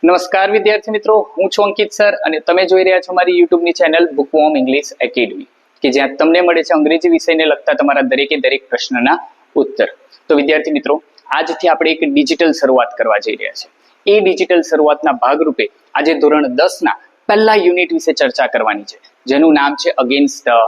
નમસ્કાર વિદ્યાર્થી મિત્રો, હું છું અંકિત સર અને તમે જોઈ રહ્યા છો મારી યુટ્યુબની ચેનલ બુકવોર્મ ઇંગ્લિશ એકેડમી કે જ્યાં તમને મળે છે અંગ્રેજી વિષયને લગતા તમારા દરેકે દરેક પ્રશ્નના ઉત્તર. તો વિદ્યાર્થી મિત્રો, આજથી આપણે એક ડિજિટલ શરૂઆત કરવા જઈ રહ્યા છે. એ ડિજિટલ શરૂઆતના ભાગરૂપે આજે ધોરણ 10ના પહેલા યુનિટ વિશે ચર્ચા કરવાની છે, જેનું નામ છે અગેન્સ્ટ ધ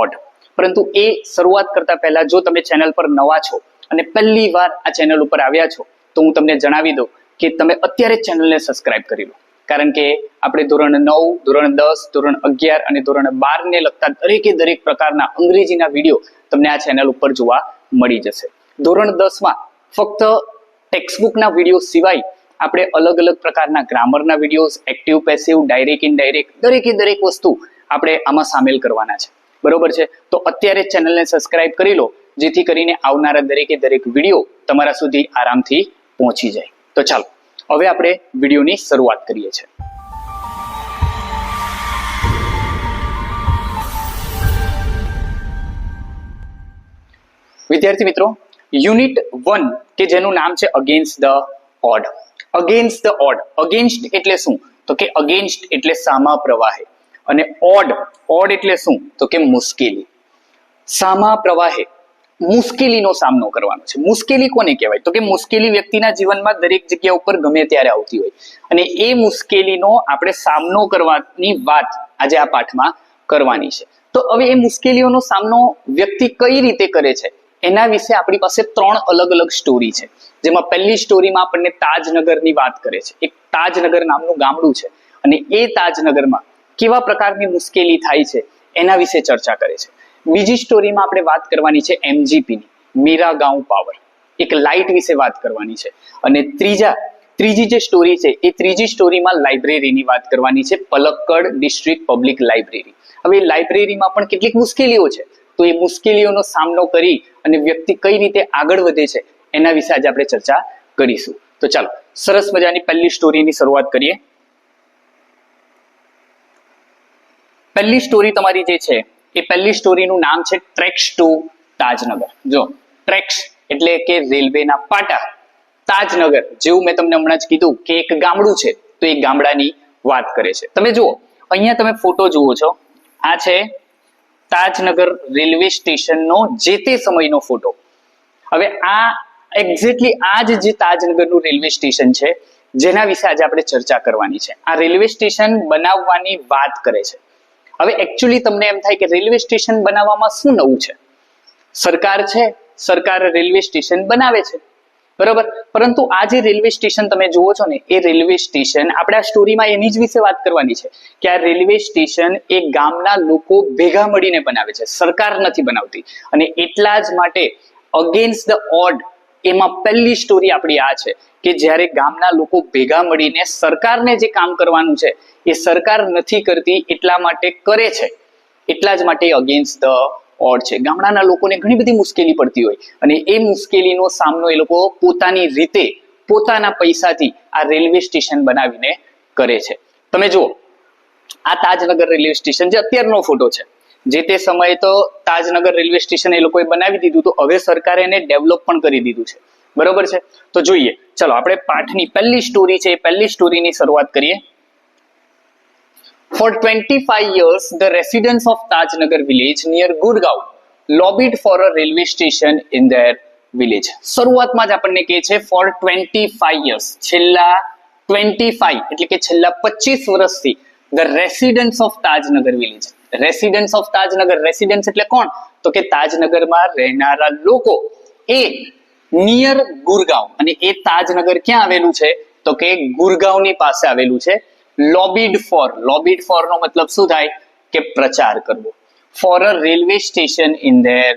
ઓડ. પરંતુ એ શરૂઆત કરતા પહેલા જો તમે ચેનલ પર નવા છો અને પહેલી વાર આ ચેનલ ઉપર આવ્યા છો તો હું તમને જણાવી દઉં કે તમે અત્યારે ચેનલને સબસ્ક્રાઇબ કરી લો, કારણ કે આપણે ધોરણ 9, ધોરણ 10, ધોરણ 11 અને ધોરણ 12 ને લગતા દરેકે દરેક પ્રકારના અંગ્રેજીના વિડીયો તમને આ ચેનલ ઉપર જોવા મળી જશે. ધોરણ 10માં ફક્ત ટેક્સ્ટબુકના વિડીયો સિવાય આપણે અલગ અલગ પ્રકારના ગ્રામરના videos, active, passive, direct, indirect દરેકે દરેક વસ્તુ આપણે આમાં સામેલ કરવાના છે. બરોબર છે? તો અત્યારે ચેનલને સબસ્ક્રાઇબ કરી લો, જેથી કરીને આવનારા દરેકે દરેક વિડીયો તમારા સુધી આરામથી પહોંચી જાય. તો ચાલો હવે આપણે વિડીયોની શરૂઆત કરીએ છીએ. વિદ્યાર્થી મિત્રો, યુનિટ 1 કે જેનું નામ છે against the odd. Against the odd, against એટલે શું? તો કે અગેન્સ્ટ એટલે સામા પ્રવાહે, અને ઓડ, ઓડ એટલે શું? તો કે મુશ્કેલી. સામા પ્રવાહે મુશ્કેલીનો સામનો કરવાનો છે. મુશ્કેલી કોને કહેવાય? તો કે મુશ્કેલી વ્યક્તિના જીવનમાં દરેક જગ્યા ઉપર ગમે ત્યારે આવતી હોય, અને એ મુશ્કેલીનો આપણે સામનો કરવાની વાત આજે આ પાઠમાં કરવાની છે. તો હવે એ મુશ્કેલીઓનો સામનો વ્યક્તિ કઈ રીતે કરે છે એના વિશે આપણી પાસે 3 અલગ અલગ સ્ટોરી છે. જેમાં પહેલી સ્ટોરીમાં આપણને તાજનગરની વાત કરે છે. એક તાજનગર નામનું ગામડું છે, અને એ તાજનગરમાં કેવા પ્રકારની મુશ્કેલી થાય છે એના વિશે ચર્ચા કરે છે. બીજી સ્ટોરીમાં આપણે વાત કરવાની છે MGPની, મીરા ગાંવ પાવર, એક લાઇટ વિશે વાત કરવાની છે. અને ત્રીજી જે સ્ટોરી છે એ ત્રીજી સ્ટોરીમાં લાઇબ્રેરીની વાત કરવાની છે, પલક્કડ ડિસ્ટ્રિક્ટ પબ્લિક લાઇબ્રેરી. હવે લાઇબ્રેરીમાં પણ કેટલીક મુશ્કેલીઓ છે, તો એ મુશ્કેલીઓનો સામનો કરી અને વ્યક્તિ કઈ રીતે આગળ વધે છે એના વિશે આજે આપણે ચર્ચા કરીશું. તો ચાલો સરસ મજાની પહેલી સ્ટોરીની શરૂઆત કરીએ. પહેલી સ્ટોરી તમારી જે છે એ પહેલી સ્ટોરીનું નામ છે ટ્રેક્સ ટુ તાજનગર. જો ટ્રેક્સ એટલે કે રેલવેના પાટા, તાજનગર જેવું મેં તમને હમણાં જ કીધું કે એક ગામડું છે, તો એ ગામડાની વાત કરે છે. તમે જુઓ, અહીંયા તમે ફોટો જુઓ છો, આ છે તાજનગર રેલવે સ્ટેશનનો જે તે સમયનો ફોટો. હવે આ એક્ઝેક્ટલી આ જે તાજનગરનું રેલવે સ્ટેશન છે જેના વિશે આજે આપણે ચર્ચા કરવાની છે. આ રેલવે સ્ટેશન બનાવવાની વાત કરે છે. હવે એકચ્યુઅલી તમને એમ થાય કે રેલવે સ્ટેશન બનાવવામાં શું નવું છે? સરકાર છે, સરકાર રેલવે સ્ટેશન બનાવે છે, બરોબર. પરંતુ આ જે રેલવે સ્ટેશન તમે જુઓ છો ને, એ રેલવે સ્ટેશન આપણે આ સ્ટોરીમાં એની જ વિશે વાત કરવાની છે કે આ રેલવે સ્ટેશન એ ગામના લોકો ભેગા મળીને બનાવે છે, સરકાર નથી બનાવતી. અને એટલા જ માટે અગેન્સ્ટ ધ ઓડ એમાં પહેલી સ્ટોરી આપણી આ છે કે જ્યારે ગામના લોકો ભેગા મળીને સરકારને જે કામ કરવાનું છે એ સરકાર નથી કરતી, એટલા માટે કરે છે, એટલા જ માટે અગેન્સ્ટ ધ ઓડ છે. ગામડાના લોકોને ઘણી બધી મુશ્કેલી પડતી હોય, અને એ મુશ્કેલીનો સામનો એ લોકો પોતાની રીતે, પોતાના પૈસાથી આ રેલવે સ્ટેશન બનાવીને કરે છે. તમે જુઓ, આ તાજનગર રેલવે સ્ટેશન જે અત્યારનો ફોટો છે, જે તે સમયે તો તાજનગર રેલવે સ્ટેશન એ લોકોએ બનાવી દીધું, તો હવે સરકારે એને ડેવલપ પણ કરી દીધું છે, બરોબર છે. તો જોઈએ, ચલો આપણે પાઠની પહેલી સ્ટોરી છે, પહેલી સ્ટોરીની શરૂઆત કરીએ. For 25 years, the residents of Tajnagar village near Gurgaon lobbied for a railway station in their village. શરૂઆતમાં જ આપણને કહે છે for 25 years, છેલ્લા 25 એટલે કે છેલ્લા 25 વર્ષથી the residents of Tajnagar village, residents of Tajnagar, residents એટલે કોણ? તો કે તાજનગરમાં રહેનારા લોકો, એ નિયર ગુરગાંવ, અને એ તાજનગર ક્યાં આવેલું છે? તો કે ગુરગાંવની પાસે આવેલું છે. લોબીડ ફોર, લોબીડ ફોર નો મતલબ શું થાય? કે પ્રચાર કરવો. For a railway station in their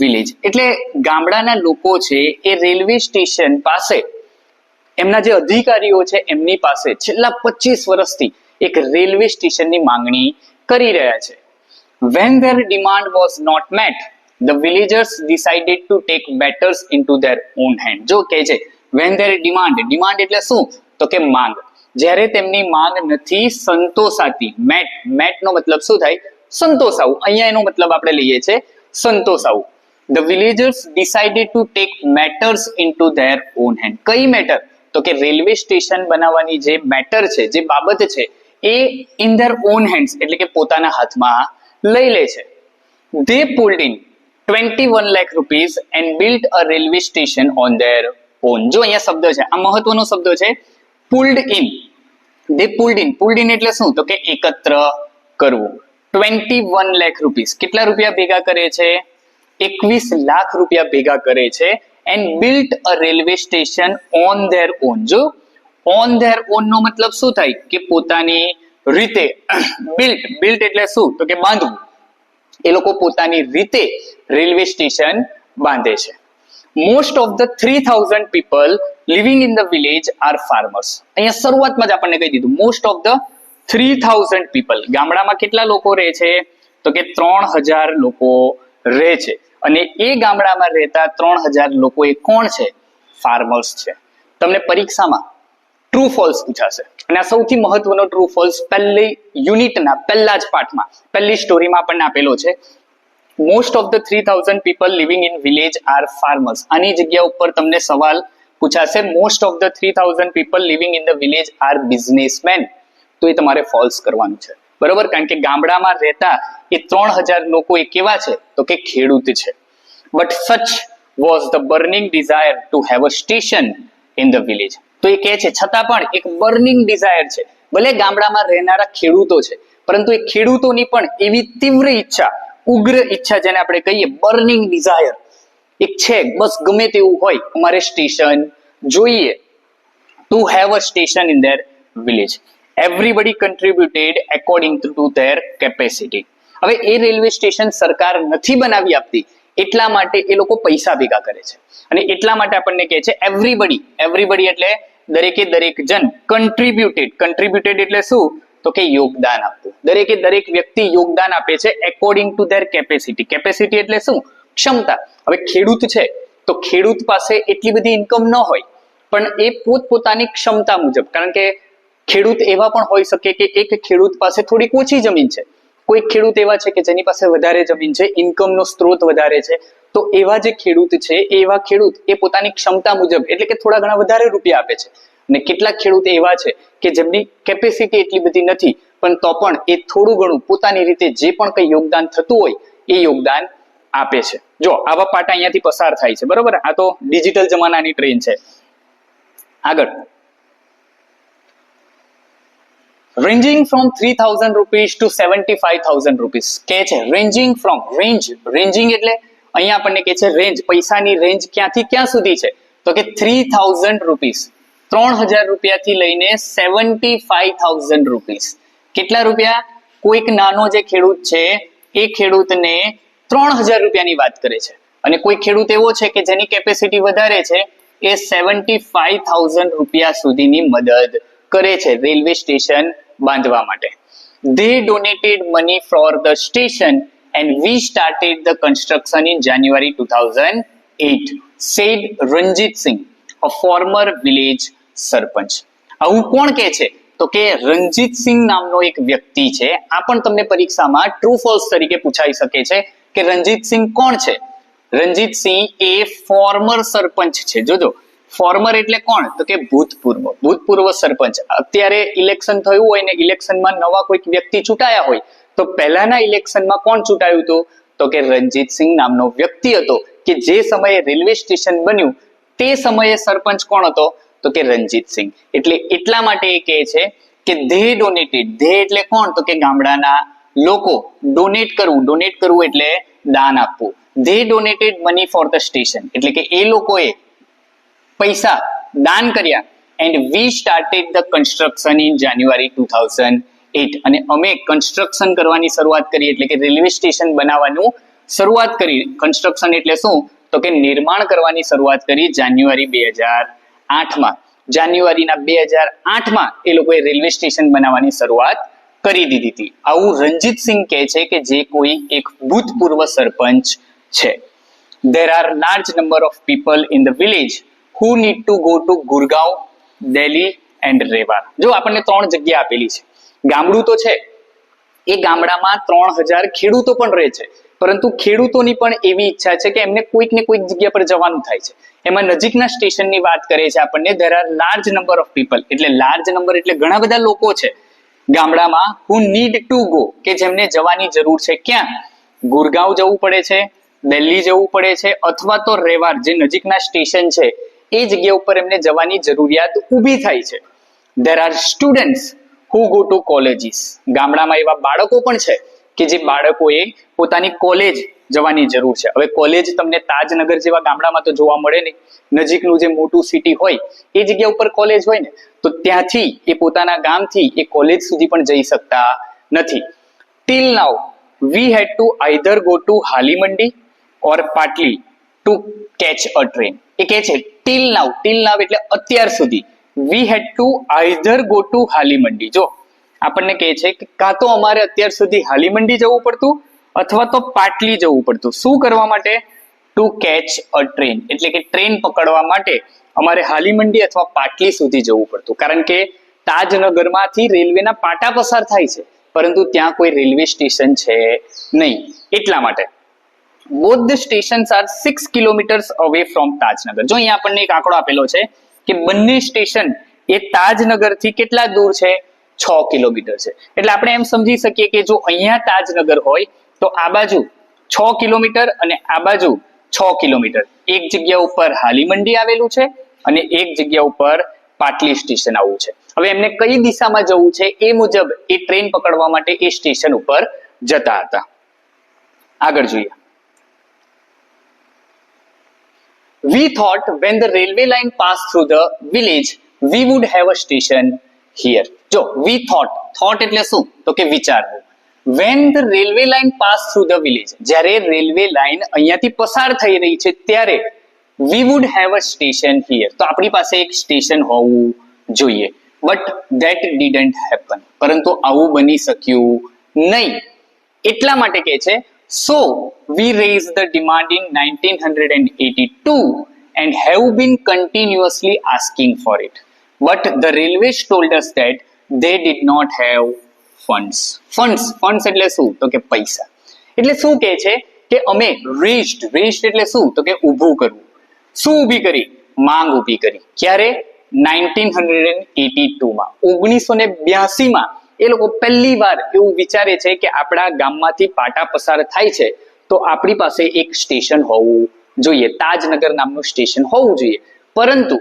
village એટલે ગામડાના લોકો છે એ રેલવે સ્ટેશન પાસે, એમના જે અધિકારીઓ છે એમની પાસે છેલ્લા 25 વર્ષથી એક રેલવે સ્ટેશનની માંગણી કરી રહ્યા છે. When their demand was not met, the villagers decided to take matters into their own hand. જો કહે છે when their demand, demand એટલે શું? તો કે માંગ. જ્યારે તેમની માંગ નથી સંતોષાતી, મેટ નો મતલબ શું થાય? સંતોષાવું. અહીંયા એનો મતલબ આપણે લઈએ છે સંતોષાવું. The villagers decided to take matters into their own hand. કઈ મેટર? તો કે રેલવે સ્ટેશન બનાવવાની જે મેટર છે, જે બાબત છે, એ ઇન ધેર ઓન હેન્ડ્સ એટલે કે પોતાના હાથમાં લઈ લે છે. They pulled in 21 lakh rupees and built a railway station on their own. જો અહીંયા શબ્દ છે, આ મહત્વનો શબ્દ છે, pulled in. They pulled in એટલે શું? તો કે એકત્ર કરવું. 21 lakh rupees કેટલા રૂપિયા ભેગા કરે છે? 21 લાખ રૂપિયા ભેગા કરે છે. And built a railway station on their own. જો on their own નો મતલબ શું થાય? કે પોતાની રીતે. built એટલે શું? તો કે બાંધવું. એ લોકો પોતાની રીતે રેલવે સ્ટેશન બાંધે છે. Most of the 3000 people living in the village are farmers. અહીંયા શરૂઆતમાં જ આપણને કહી દીધું, મોસ્ટ ઓફ ધ 3000 પીપલ. ગામડામાં કેટલા લોકો રહે છે? તો કે 3000 લોકો રહે છે. અને એ ગામડામાં રહેતા 3000 લોકો એ કોણ છે? ફાર્મર્સ છે. તમને પરીક્ષામાં ટ્રુ ફોલ્સ પૂછાશે, અને આ સૌથી મહત્વનો ટ્રુ ફોલ્સ પહેલી યુનિટના પહેલા જ પાઠમાં, પહેલી સ્ટોરીમાં આપણને આપેલો છે. Most of the 3000 people living in village are farmers. આની જગ્યા ઉપર તમને સવાલ પૂછાશે, most of the 3000 people living in the village are businessmen. તો એ તમારે ફોલ્સ કરવાનું છે, બરોબર? કારણ કે ગામડામાં રહેતા એ 3000 લોકો એ કેવા છે? તો કે ખેડૂત છે. But such was the burning desire to have a station in the village. તો એ કહે છે છતાં પણ એક બર્નિંગ ડિઝાયર છે, ભલે ગામડામાં રહેનારા ખેડૂતો છે, પરંતુ એ ખેડૂતોની પણ એવી તીવ્ર ઈચ્છા, ઉગ્ર ઈચ્છા, જેને આપણે કહીએ બર્નિંગ ડિઝાયર, એક છે, બસ ગમે તેવું હોય અમારે સ્ટેશન જોઈએ, to have a station in their village. Everybody contributed according to their capacity. હવે એ રેલવે સ્ટેશન સરકાર નથી બનાવી આપતી, એટલા માટે એ લોકો પૈસા ભેગા કરે છે. અને એટલા માટે આપણને કહે છે એવરીબડી એટલે દરેકે દરેક જન. કન્ટ્રીબ્યુટેડ એટલે શું? તો કે યોગદાન આપવું. દરેકે દરેક વ્યક્તિ યોગદાન આપે છે according to their capacity. Capacity એટલે શું? ક્ષમતા. હવે ખેડૂત છે તો ખેડૂત પાસે એટલી બધી ઇન્કમ ન હોય, પણ એ પોતપોતાની ક્ષમતા મુજબ, કારણ કે ખેડૂત એવા પણ હોઈ શકે કે એક ખેડૂત પાસે થોડીક ઓછી જમીન છે, કોઈ ખેડૂત એવા છે કે જેની પાસે વધારે જમીન છે, ઇન્કમનો સ્ત્રોત વધારે છે. તો એવા જે ખેડૂત છે, એવા ખેડૂત એ પોતાની ક્ષમતા મુજબ એટલે કે થોડા ઘણા વધારે રૂપિયા આપે છે. અને કેટલાક ખેડૂત એવા છે કે જેમની કેપેસિટી એટલી બધી નથી, પણ તો પણ એ થોડું ઘણું પોતાની રીતે જે પણ કંઈ યોગદાન થતું હોય એ યોગદાન આપે છે. જો આવા પાટા અહીંયાથી પસાર થાય છે, બરોબર? આ તો ડિજિટલ જમાનાની ટ્રેન છે. આગળ, ranging from 3000 rupees to 75000 rupees કે છે. રેન્જિંગ ફ્રોમ, રેન્જિંગ એટલે અહીંયા આપણને કહે છે રેન્જ, પૈસાની રેન્જ ક્યાંથી ક્યાં સુધી છે? તો કે 3000 રૂપીસ, 3000 રૂપિયાથી લઈને 75000 રૂપીસ. કેટલા રૂપિયા? કોઈક નાનો જે ખેડૂત છે એ ખેડૂતને 3000 રૂપિયાની વાત કરે છે, અને કોઈ ખેડૂત એવો છે કે જેની કેપેસિટી વધારે છે, એ 75000 રૂપિયા સુધીની મદદ કરે છે રેલવે સ્ટેશન બાંધવા માટે. They donated money for the station and we started the construction in January 2008, said Ranjit Singh, a former village સરપંચ. આવું કોણ કહે છે? તો કે રણજીત સિંહ નામનો એક વ્યક્તિ છે. આ પણ તમને પરીક્ષામાં ટ્રુ ફોલ્સ તરીકે પૂછાઈ શકે છે કે રણજીત સિંહ કોણ છે? રણજીત સિંહ એ ફોર્મર સરપંચ છે. જોજો, ફોર્મર એટલે કોણ? તો કે ભૂતપૂર્વ સરપંચ. અત્યારે ઇલેક્શન થયું હોય ને ઇલેક્શનમાં નવા કોઈક વ્યક્તિ ચૂંટાયા હોય, તો પહેલાના ઇલેક્શનમાં કોણ ચૂંટાયું હતું? તો કે રણજીત સિંહ નામનો વ્યક્તિ હતો, કે જે સમયે રેલવે સ્ટેશન બન્યું તે સમયે સરપંચ કોણ હતો? તો કે રણજીત સિંહ. એટલે એટલા માટે એ કહે છે કે ધે ડોનેટેડ. ધે એટલે કોણ? તો કે ગામડાના લોકો. ડોનેટ કરવું એટલે દાન આપવું. They donated money for the station એટલે કે એ લોકોએ પૈસા દાન કર્યા. And we started the construction in જાન્યુઆરી 2008. અને અમે કન્સ્ટ્રક્શન કરવાની શરૂઆત કરી, એટલે કે રેલવે સ્ટેશન બનાવવાનું શરૂઆત કરી. કન્સ્ટ્રક્શન એટલે શું? તો કે નિર્માણ કરવાની શરૂઆત કરી જાન્યુઆરી 2008માં. જાન્યુઆરીના 2008માં એ લોકોએ રેલવે સ્ટેશન બનાવવાની શરૂઆત કરી દીધી હતી. આવું રણજીત સિંહ કહે છે કે જે કોઈ એક ભૂતપૂર્વ સરપંચ છે. There are large number of people in the village who need to go to Gurgaon, Delhi and Rewa. જો આપણને 3 જગ્યા આપેલી છે. ગામડું તો છે, એ ગામડામાં 3000 ખેડૂતો પણ રહે છે, પરંતુ ખેડૂતોની પણ એવી ઈચ્છા છે કે એમને કોઈક ને કોઈક જગ્યા પર જવાનું થાય છે. એમાં નજીકના સ્ટેશનની વાત કરે છે આપણને. There are large number of people, એટલે લાર્જ નંબર એટલે ઘણા બધા લોકો છે ગામડામાં who need to go, કે જેમને જવાની જરૂર છે. ક્યાં? ગુરગાંવ જવું પડે છે, દિલ્હી જવું પડે છે, અથવા તો રેવાર જે નજીકના સ્ટેશન છે એ જગ્યા ઉપર એમને જવાની જરૂરિયાત ઊભી થાય છે. There are students who go to colleges, ગામડામાં એવા બાળકો પણ છે કે જે બાળકોએ પોતાની કોલેજ જવાની જરૂર છે. હવે કોલેજ તમને તાજનગર જેવા ગામડામાં તો જોવા મળે નહીં, નજીકનું જે મોટું સિટી હોય એ જગ્યા ઉપર કોલેજ હોય ને, તો ત્યાંથી એ પોતાના ગામથી એ કોલેજ સુધી પણ જઈ શકતા નથી. Till now we had to either go to Halimandi or Patli to catch a train. એ કહે છે ટિલ નાઉ એટલે અત્યાર સુધી, we had to either go to Halimandi. જો આપણને કહે છે કે કાં તો અમારે અત્યાર સુધી હાલીમંડી જવું પડતું અથવા તો પાટલી જવું પડતું. શું કરવા માટે? ટુ કેચ અ ટ્રેન, એટલે કે ટ્રેન પકડવા માટે અમારે હાલીમંડી અથવા પાટલી સુધી જવું પડતું. કારણ કે તાજનગરમાંથી રેલવેના પાટા પસાર થાય છે, પરંતુ ત્યાં કોઈ રેલવે સ્ટેશન છે નહીં, એટલા માટે. Both the stations are 6 kilometres away from Tajnagar. જો અહીંયા આપણને એક આંકડો આપેલો છે કે બંને સ્ટેશન એ તાજનગરથી કેટલા દૂર છે? 6 કિલોમીટર છે. એટલે આપણે એમ સમજી શકીએ કે જો અહીંયા તાજનગર હોય તો આ બાજુ 6 કિલોમીટર અને આ બાજુ 6 કિલોમીટર. એક જગ્યા ઉપર હાલીમંડી આવેલું છે અને એક જગ્યા ઉપર પાટલી સ્ટેશન આવું છે. હવે એમને કઈ દિશામાં જવું છે એ મુજબ એ ટ્રેન પકડવા માટે એ સ્ટેશન ઉપર જતા હતા. આગળ જોઈએ. We thought when the railway line passed through the village, we would have a station here. જો we thought એટલે શું? તો કે વિચારવું. When the railway line passed through the village, જ્યારે રેલવે લાઈન અહીંયાથી પસાર થઈ રહી છે ત્યારે we would have a station here, તો આપણી પાસે એક સ્ટેશન હોવું જોઈએ. But that didn't happen, પરંતુ આવું બની શક્યું નહીં. એટલા માટે કહે છે so we raised the demand in 1982 and have been continuously asking for it, but the railways told us that they did not have funds એટલે શું? તો કે પૈસા. એટલે શું કહે છે કે અમે raised એટલે શું? તો કે ઊભું કરવું. શું ઊભી કરી? માંગ ઊભી કરી. ક્યારે? 1982 માં, 1982 માં એ લોકો પહેલી વાર એવું વિચારે છે કે આપણા ગામમાંથી પાટા પસાર થાય છે તો આપણી પાસે એક સ્ટેશન હોવું જોઈએ, તાજનગર નામનું સ્ટેશન હોવું જોઈએ. પરંતુ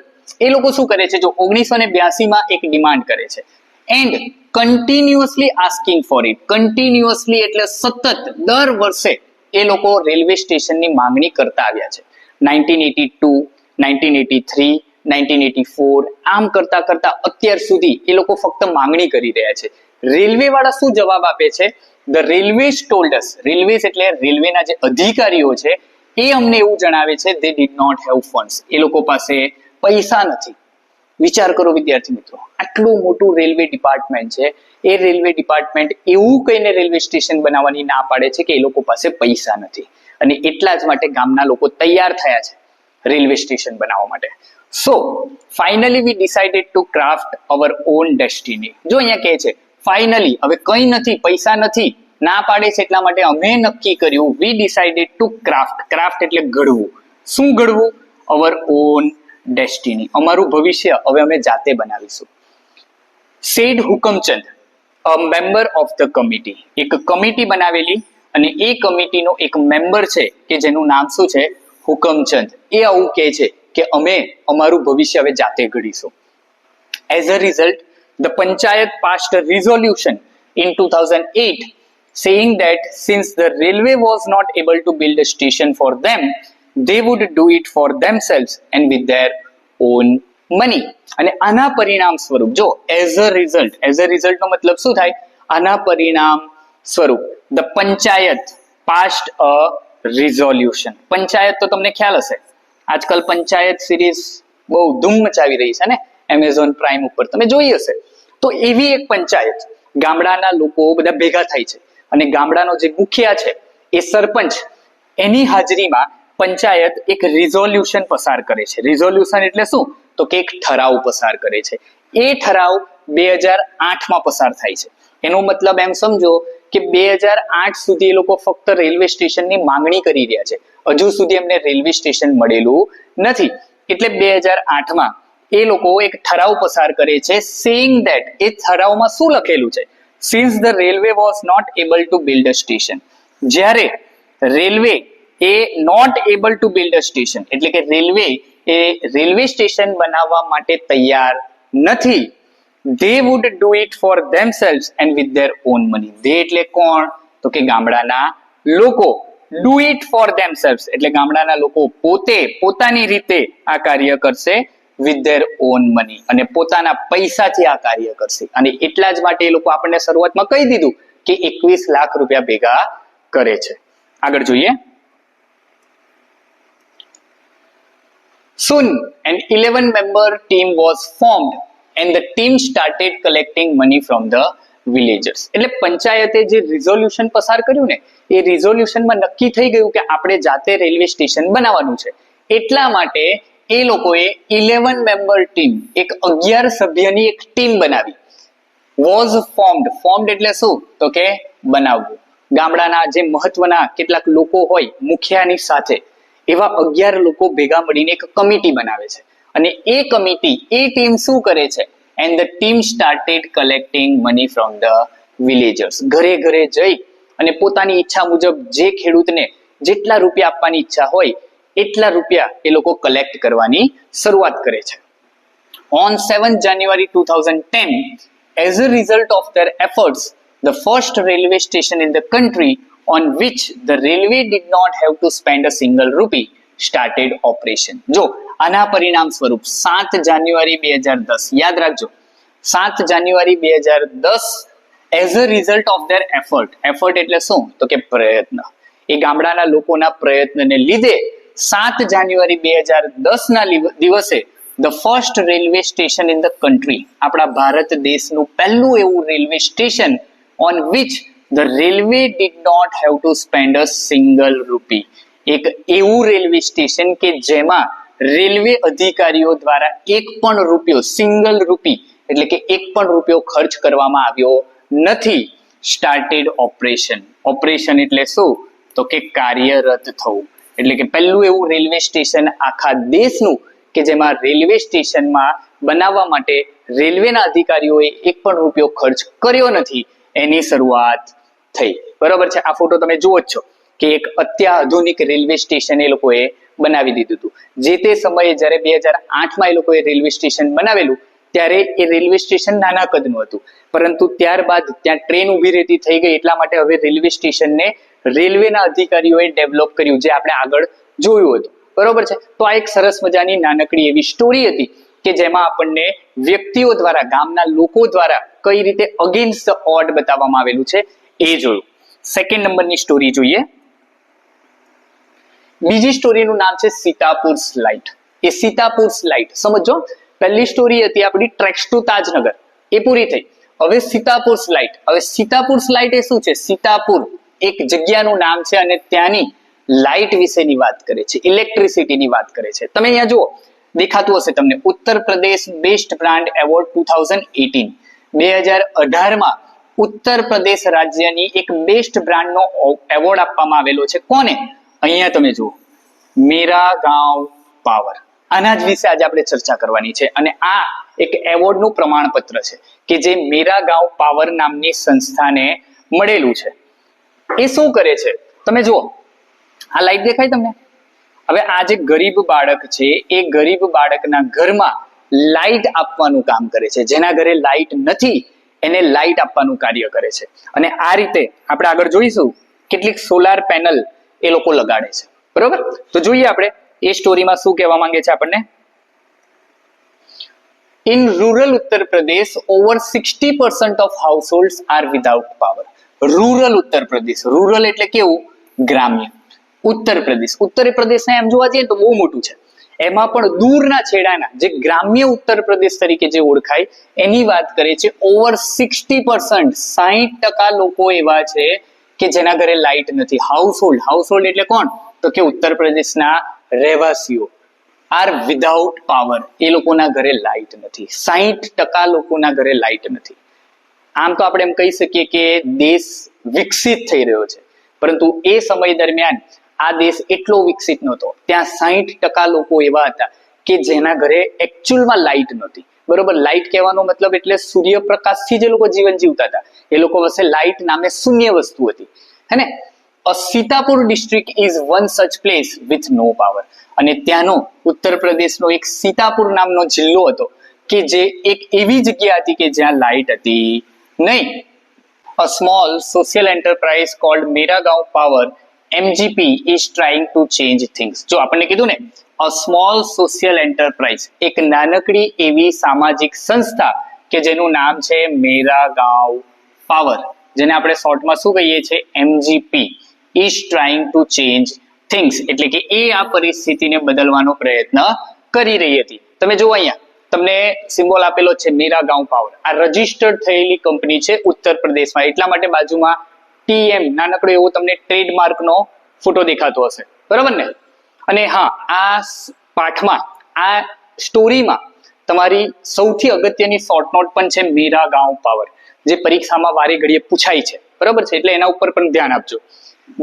એ લોકો શું કરે છે? જો 1982 માં એક ડિમાન્ડ કરે છે and continuously asking for it. Continuously એટલે સતત દર વર્ષે એ લોકો રેલવે સ્ટેશનની માંગણી કરતા આવ્યા છે. 1982, 1983, 1984 આમ કરતા કરતા અત્યાર સુધી એ લોકો ફક્ત માંગણી કરી રહ્યા છે. રેલવે વાળા શું જવાબ આપે છે? The railways told us. Railways એટલે રેલવેના જે અધિકારીઓ છે એ અમને એવું જણાવે છે they did not have funds, એ લોકો પાસે પૈસા નથી. વિચાર કરો વિદ્યાર્થી મિત્રો, આટલું મોટું રેલવે ડિપાર્ટમેન્ટ છે, એ રેલવે ડિપાર્ટમેન્ટ એવું કહીને રેલવે સ્ટેશન બનાવવાની ના પાડે છે કે એ લોકો પાસે પૈસા નથી, અને એટલા જ માટે ગામના લોકો તૈયાર થયા છે રેલવે સ્ટેશન બનાવવા માટે. So finally we decided to craft our own destiny. જો અહીંયા કહે છે ફાઇનલી, હવે કંઈ નથી, પૈસા નથી, ના પાડે છે એટલા માટે અમે નક્કી કર્યું we decided to craft એટલે ઘડવું. શું ઘડવું? our own destiny, અમારું ભવિષ્ય હવે અમે જાતે બનાવીશું. said Hukamchand, a member of the committee. એક કમિટી બનાવેલી અને એ કમિટીનો એક મેમ્બર છે કે જેનું નામ શું છે? હુકમચંદ. એ આવું કહે છે કે અમે અમારું ભવિષ્ય હવે જાતે ઘડીશું. As a result, the panchayat passed a resolution in 2008 saying that since the railway was not able to build a station for them, they would do it for themselves and with their own money. અને આના પરિણામ સ્વરૂપ, જો as a result નો મતલબ શું થાય? આના પરિણામ સ્વરૂપ the panchayat passed a resolution. Panchayat તો તમને ખ્યાલ હશે, આજકાલ પંચાયત સિરીઝ બહુ ધૂમ મચાવી રહી છે ને, એમેઝોન પ્રાઇમ ઉપર તમે જોઈ હશે. તો એવી એક પંચાયત, ગામડાના લોકો બધા ભેગા થાય છે અને ગામડાનો જે મુખિયા છે એ સરપંચ, એની હાજરીમાં પંચાયત એક રિઝોલ્યુશન પસાર કરે છે. રિઝોલ્યુશન એટલે શું? તો કે એક ઠરાવ પસાર કરે છે. એ ઠરાવ 2008 માં પસાર થાય છે. એનો મતલબ એમ સમજો કે 2008 સુધી એ લોકો ફક્ત રેલવે સ્ટેશનની માંગણી કરી રહ્યા છે, હજુ સુધી એમને રેલવે સ્ટેશન મળેલું નથી. એટલે 2008માં એ લોકો એક ઠરાવ પસાર કરે છે સેઇંગ ધેટ, એ ઠરાવમાં શું લખેલું છે, since the railway was not able to build a station, જ્યારે રેલવે એ not able to build a station એટલે કે રેલવે એ રેલવે સ્ટેશન બનાવવા માટે તૈયાર નથી, they would do it for themselves and with their own money. they એટલે કોણ, તો કે ગામડાના લોકો. do it for themselves એટલે ગામડાના લોકો પોતે પોતાની રીતે આ કાર્ય કરશે with their own money અને પોતાના પૈસાથી આ કાર્ય કરશે. અને એટલા જ માટે એ લોકો આપણને શરૂઆતમાં કહી દીધું કે 21 લાખ રૂપિયા ભેગા કરે છે. આગળ જોઈએ. Soon an 11-member team was formed and the team started collecting money from the villagers. એટલે પંચાયતે જે રિઝોલ્યુશન પસાર કર્યું ને, એ રિઝોલ્યુશનમાં નક્કી થઈ ગયું કે આપણે જાતે રેલવે સ્ટેશન બનાવવાનું છે. એટલા માટે એ લોકોએ 11-member ટીમ, એક 11 સભ્યની એક ટીમ બનાવી. was formed એટલે શું, તો કે બનાવવું. ગામડાના જે મહત્વના કેટલાક લોકો હોય મુખિયાની સાથે, એવા 11 લોકો ભેગા મળીને એક કમિટી બનાવે છે. અને એ કમિટી, એ ટીમ શું કરે છે, and the team started collecting money from the villagers. ઘરે ઘરે જઈ અને પોતાની ઈચ્છા મુજબ જે ખેડૂતને જેટલા રૂપિયા આપવાની ઈચ્છા હોય એટલા રૂપિયા એ લોકો કલેક્ટ કરવાની શરૂઆત કરે છે. On 7th January 2010, as a result of their efforts, the first railway station in the country on which the railway did not have to spend a single rupee started operation. જો આના પરિણામ સ્વરૂપ 7 જાન્યુઆરી 2010, યાદ રાખજો, 7 જાન્યુઆરી 2010 as a result of their effort એટલે શું, તો કે પ્રયત્ન. એ ગામડાના લોકોના પ્રયત્નને લીધે 7 જાન્યુઆરી 2010 ના દિવસે the first railway station in the country, આપણા ભારત દેશનું પહેલું એવું railway station on which the railway did not have to spend a single rupee, એક એવું રેલવે સ્ટેશન કે જેમાં રેલવે અધિકારીઓ દ્વારા એક પણ રૂપિયો, સિંગલ રૂપી એટલે કે એક પણ રૂપિયો ખર્ચ કરવામાં આવ્યો નથી. સ્ટાર્ટેડ ઓપરેશન, ઓપરેશન એટલે શું, તો કે કાર્યરત થવું. એટલે કે પહેલું એવું રેલવે સ્ટેશન આખા દેશનું કે જેમાં રેલવે સ્ટેશનમાં બનાવવા માટે રેલવેના અધિકારીઓએ એક પણ રૂપિયો ખર્ચ કર્યો નથી, એની શરૂઆત થઈ. બરોબર છે. આ ફોટો તમે જુઓ જ છો કે એક અત્યાધુનિક રેલવે સ્ટેશન એ લોકોએ બનાવી દીધું હતું. જે તે સમયે જ્યારે 2008માં એ લોકોએ રેલવે સ્ટેશન બનાવેલું ત્યારે એ રેલવે સ્ટેશન નાના કદનું હતું, પરંતુ ત્યારબાદ ત્યાં ટ્રેન ઊભી રહેતી થઈ ગઈ, એટલા માટે હવે રેલવે સ્ટેશનને રેલવેના અધિકારીઓએ ડેવલપ કર્યું, જે આપણે આગળ જોયું હતું. બરોબર છે. તો આ એક સરસ મજાની નાનકડી એવી સ્ટોરી હતી કે જેમાં આપણને વ્યક્તિઓ દ્વારા, ગામના લોકો દ્વારા કઈ રીતે અગેન્સ્ટ ધ ઓડ બતાવવામાં આવેલું છે એ જોયું. સેકન્ડ નંબરની સ્ટોરી જોઈએ. બીજી સ્ટોરીનું નામ છે સીતાપુર સ્લાઇટ. એ સીતાપુર સ્લાઇટ સમજો. પહેલી સ્ટોરી હતી આપણી ટ્રેક્સ ટુ તાજનગર, એ પૂરી થઈ. હવે સીતાપુર સ્લાઇટ. હવે સીતાપુર સ્લાઇટ એ શું છે? સીતાપુર એક જગ્યાનું નામ છે અને ત્યાંની લાઇટ વિશેની વાત કરે છે, ઇલેક્ટ્રિસિટીની વાત કરે છે. તમે અહીંયા જુઓ, દેખાતું હશે તમને, Uttar Pradesh best brand award 2018, 2018માં Uttar Pradesh રાજ્યની એક બેસ્ટ બ્રાન્ડનો એવોર્ડ આપવામાં આવેલો છે. કોને? અહીંયા તમે જુઓ, મેરા ગાંવ પાવર. આના જ વિશે આજે આપણે ચર્ચા કરવાની છે. અને આ એક એવોર્ડનું પ્રમાણપત્ર છે કે જે મેરા ગાંવ પાવર નામની સંસ્થાને મળેલું છે. એ શું કરે છે તમે જુઓ, આ લાઈટ દેખાય તમને? હવે આ જે ગરીબ બાળક છે એ ગરીબ બાળકના ઘરમાં લાઈટ આપવાનું કામ કરે છે. જેના ઘરે લાઈટ નથી એને લાઈટ આપવાનું કાર્ય કરે છે. અને આ રીતે આપણે આગળ જોઈશું કેટલીક સોલાર પેનલ એ લોકો લગાડે છે. બરોબર? તો જોઈએ આપણે એ સ્ટોરીમાં શું કહેવા માંગે છે આપણને. In rural Uttar Pradesh, over 60% of households are without power. Rural Uttar Pradesh, rural એટલે કેવું? ગ્રામ્ય. ઉત્તર પ્રદેશ, ઉત્તર પ્રદેશને એમ જોવા જઈએ તો બહુ મોટું છે, એમાં પણ દૂરના છેડાના જે ગ્રામ્ય ઉત્તર પ્રદેશ તરીકે જે ઓળખાય એની વાત કરે છે. ઓવર 60%, 60% લોકો એવા છે કે જેના ઘરે લાઇટ નથી. હાઉસહોલ્ડ, હાઉસહોલ્ડ એટલે કોણ? તો કે ઉત્તર પ્રદેશના રહેવાસીઓ આર વિધાઉટ પાવર, એ લોકોના ઘરે લાઇટ નથી. 60% લોકોના ઘરે લાઇટ નથી. આમ તો આપણે એમ કહી શકીએ કે દેશ વિકસિત થઈ રહ્યો છે, પરંતુ એ સમય દરમિયાન આ દેશ એટલો વિકસિત નહોતો. ત્યાં 60% લોકો એવા હતા કે જેના ઘરે એકચ્યુઅલમાં લાઇટ નહોતી. બરોબર, લાઇટ કહેવાનો મતલબ એટલે સૂર્યપ્રકાશથી જે લોકો જીવન જીવતા હતા એ લોકો પાસે લાઇટ નામે શૂન્ય વસ્તુ હતી, હે ને. Sitapur district is one such place with no power. અને ત્યાંનો ઉત્તર પ્રદેશનો એક સીતાપુર નામનો જિલ્લો હતો કે જે એક એવી જગ્યા હતી કે જ્યાં લાઇટ હતી નહીં. A small social enterprise called Meragaon Power MGP is trying to change things. જો આપણને કીધું ને, a small social enterprise, એક નાનકડી એવી સામાજિક સંસ્થા કે જેનું નામ છે મેરાગાંવ પાવર, જેને આપણે શોર્ટમાં શું કહીએ છીએ, MGP, is trying to change things, એટલે કે એ આ પરિસ્થિતિને બદલવાનો પ્રયત્ન કરી રહી હતી. તમે જુઓ અહીંયા તમને સિમ્બોલ આપેલો છે મેરાગાંવ પાવર. આ રજીસ્ટર્ડ થયેલી કંપની છે ઉત્તર પ્રદેશમાં, એટલા માટે બાજુમાં TM નાનકડો એવો તમને ટ્રેડમાર્કનો ફોટો દેખાતો હશે, બરાબર ને. અને હા, આ પાઠમાં, આ સ્ટોરીમાં તમારી સૌથી અગત્યની શોર્ટ નોટ પણ છે મેરાગાંવ પાવર, જે પરીક્ષામાં વારે ઘડીએ પૂછાય છે, બરાબર છે, એટલે એના ઉપર પણ ધ્યાન આપજો.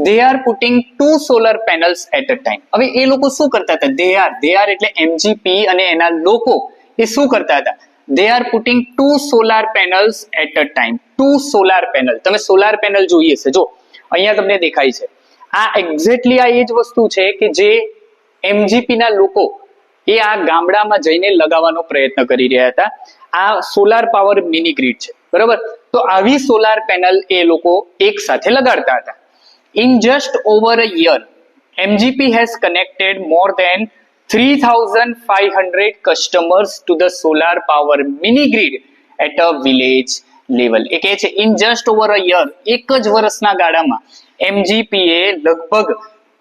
They are putting 2 solar panels at a time. હવે એ લોકો શું કરતા હતા? they are એટલે MGP અને એના લોકો એ શું કરતા હતા? They are putting 2 solar panels at a time. 2 solar panel. તમે solar panel જોઈએ છે, જો અહીંયા તમને દેખાય છે. આ એક્ઝેક્ટલી આ એ જ વસ્તુ છે કે જે MGP ના લોકો એ આ ગામડામાં જઈને લગાવવાનો પ્રયત્ન કરી રહ્યા હતા. આ સોલાર પાવર મિની ગ્રીડ છે, બરાબર. તો આવી સોલાર પેનલ એ લોકો એક સાથે લગાડતા હતા. In just over a year, MGP has connected more than 3,500 customers to the solar power mini grid at a village level. એ કહે છે in just over a year, એક જ વર્ષના ગાળામાં MGP એ લગભગ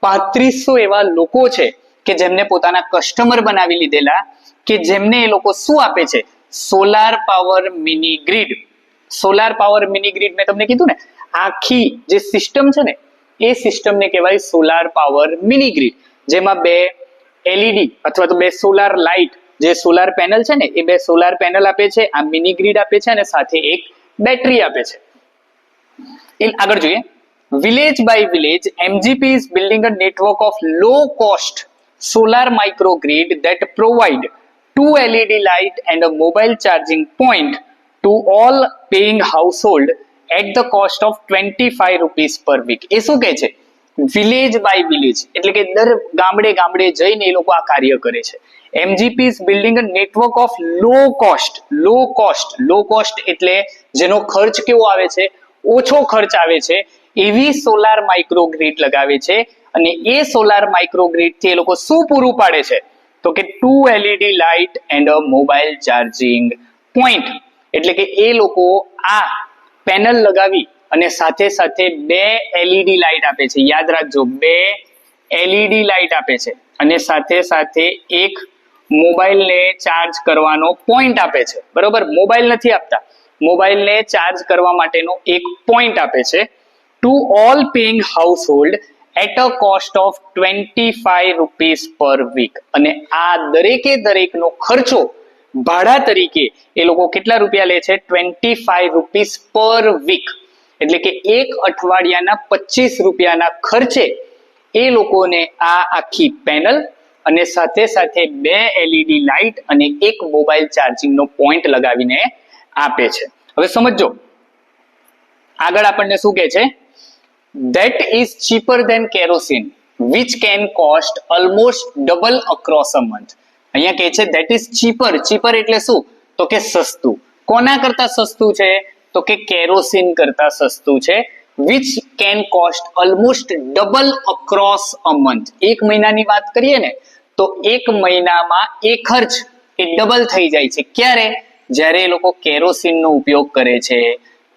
3500 એવા લોકો છે કે જેમને પોતાના કસ્ટમર બનાવી લીધેલા, કે જેમને એ લોકો શું આપે છે? Solar power mini grid. Solar power mini grid મેં તમને કીધું ને, આખી જે સિસ્ટમ છે ને એ સિસ્ટમને કહેવાય સોલાર પાવર મિની ગ્રીડ, જેમાં 2 LED અથવા તો 2 સોલાર લાઇટ, જે સોલાર પેનલ છે ને એ 2 સોલાર પેનલ આપે છે, આ મિની ગ્રીડ આપે છે અને સાથે એક બેટરી આપે છે. આગળ જોઈએ, village by village MGP is building a network of low cost solar microgrid that provide 2 LED light and a mobile charging point to all paying household at the cost of 25 rupees per week. એ શું કહે છે? Village by village, એટલે કે દર ગામડે ગામડે જઈને એ લોકો આ કાર્ય કરે છે. MGP is building a network of low cost એટલે જેનો ખર્ચ કેવો આવે છે? ઓછો ખર્ચ આવે છે, એવી સોલાર માઇક્રોગ્રીડ લગાવે છે. અને એ સોલાર માઇક્રોગ્રીડ થી એ લોકો શું પૂરું પાડે છે? તો કે 2 LED light and a mobile charging point. એટલે કે એ લોકો આ પેનલ લગાવી અને સાથે સાથે 2 LED લાઇટ આપે છે. યાદ રાખજો, 2 LED લાઇટ આપે છે અને સાથે સાથે એક મોબાઈલને ચાર્જ કરવાનો પોઈન્ટ આપે છે, બરોબર. મોબાઈલ નથી આપતા, મોબાઈલને ચાર્જ કરવા માટેનો એક પોઈન્ટ આપે છે. To all paying household at a cost of 25 rupees per week. અને આ દરેકે દરેકનો ખર્ચો ભાડા તરીકે એ લોકો કેટલા રૂપિયા લે છે? 25 રૂપીસ પર વીક. એટલે કે એક અઠવાડિયાના 25 રૂપિયાના ખર્ચે એ લોકોને આ આખી પેનલ અને સાથે સાથે 2 LED લાઇટ અને એક મોબાઈલ ચાર્જિંગનો પોઈન્ટ લગાવીને આપે છે. હવે સમજો, આગળ આપણને શું કહે છે? That is cheaper than kerosene, which can cost almost double across a month. અહીંયા કહે છે that is cheaper. cheaper એટલે શું? તો કે સસ્તું. કોના કરતા સસ્તું છે? તો કે કેરોસીન કરતા સસ્તું છે. which can cost almost double across a month. એક મહિનાની વાત કરીએ ને તો એક મહિનામાં એ ખર્ચ એ ડબલ થઈ જાય છે. ક્યારે? જ્યારે એ લોકો કેરોસીનનો ઉપયોગ કરે છે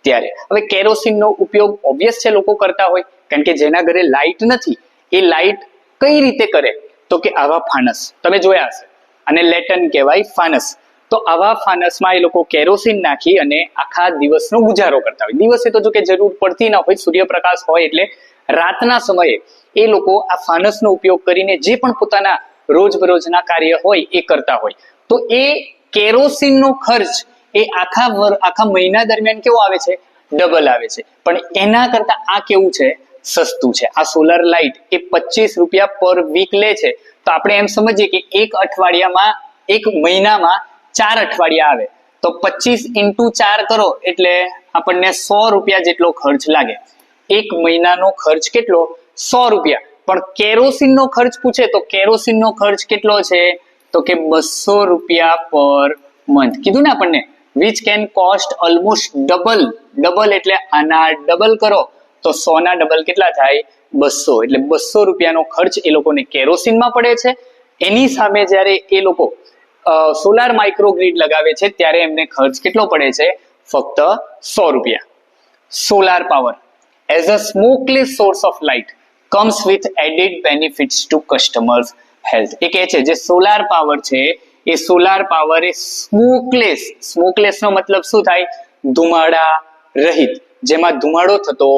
ત્યારે. હવે કેરોસીનનો ઉપયોગ ઓબ્વિયસ છે લોકો કરતા હોય, કારણ કે જેના ઘરે લાઇટ નથી એ લાઇટ કઈ રીતે કરે? તો કે આવા ફાનસ તમે જોયા હશે, અને લેટન કહેવાય ફાનસ. તો આવા ફાનસમાં એ લોકો કેરોસીન નાખી અને આખા દિવસનો ગુજારો કરતા હોય. દિવસે તો જો કે જરૂર પડતી ના હોય, સૂર્યપ્રકાશ હોય, એટલે રાતના સમયે એ લોકો આ ફાનસનો ઉપયોગ કરીને જે પણ પોતાના રોજબરોજના કાર્ય હોય એ કરતા હોય. તો એ કેરોસીનનો ખર્ચ એ આખા મહિના દરમિયાન કેવો આવે છે? ડબલ આવે છે. પણ એના કરતા આ કેવું છે? સસ્તું છે. આ સોલર લાઇટ એ 25 રૂપિયા પર વીક લે છે, તો આપણે એમ સમજીએ કે એક અઠવાડિયામાં, એક મહિનામાં 4 અઠવાડિયા આવે, તો 25 × 4 કરો એટલે આપણને 100 રૂપિયા જેટલો ખર્ચ લાગે. એક મહિનાનો ખર્ચ કેટલો? 100 રૂપિયા. પણ કેરોસીનનો ખર્ચ પૂછે તો કેરોસીનનો ખર્ચ કેટલો છે? તો કે 200 રૂપિયા પર મંથ. કીધું ને આપણને, which can cost almost double. Double એટલે આના ડબલ કરો તો 100 ના ડબલ કેટલા થાય? 200. એટલે 200 રૂપિયાનો ખર્ચ એ લોકોને કેરોસીનમાં પડે છે. એની સામે જ્યારે એ લોકો સોલાર માઇક્રોગ્રીડ લગાવે છે ત્યારે એમને ખર્ચ કેટલો પડે છે? ફક્ત 100 રૂપિયા. Solar power as a smokeless source of light comes with added benefits to customers health. એ કહે છે જે સોલાર પાવર છે એ સોલાર પાવર એ સ્મોકલેસ નો મતલબ શું થાય? ધુમાડા રહિત, જેમાં ધુમાડો થતો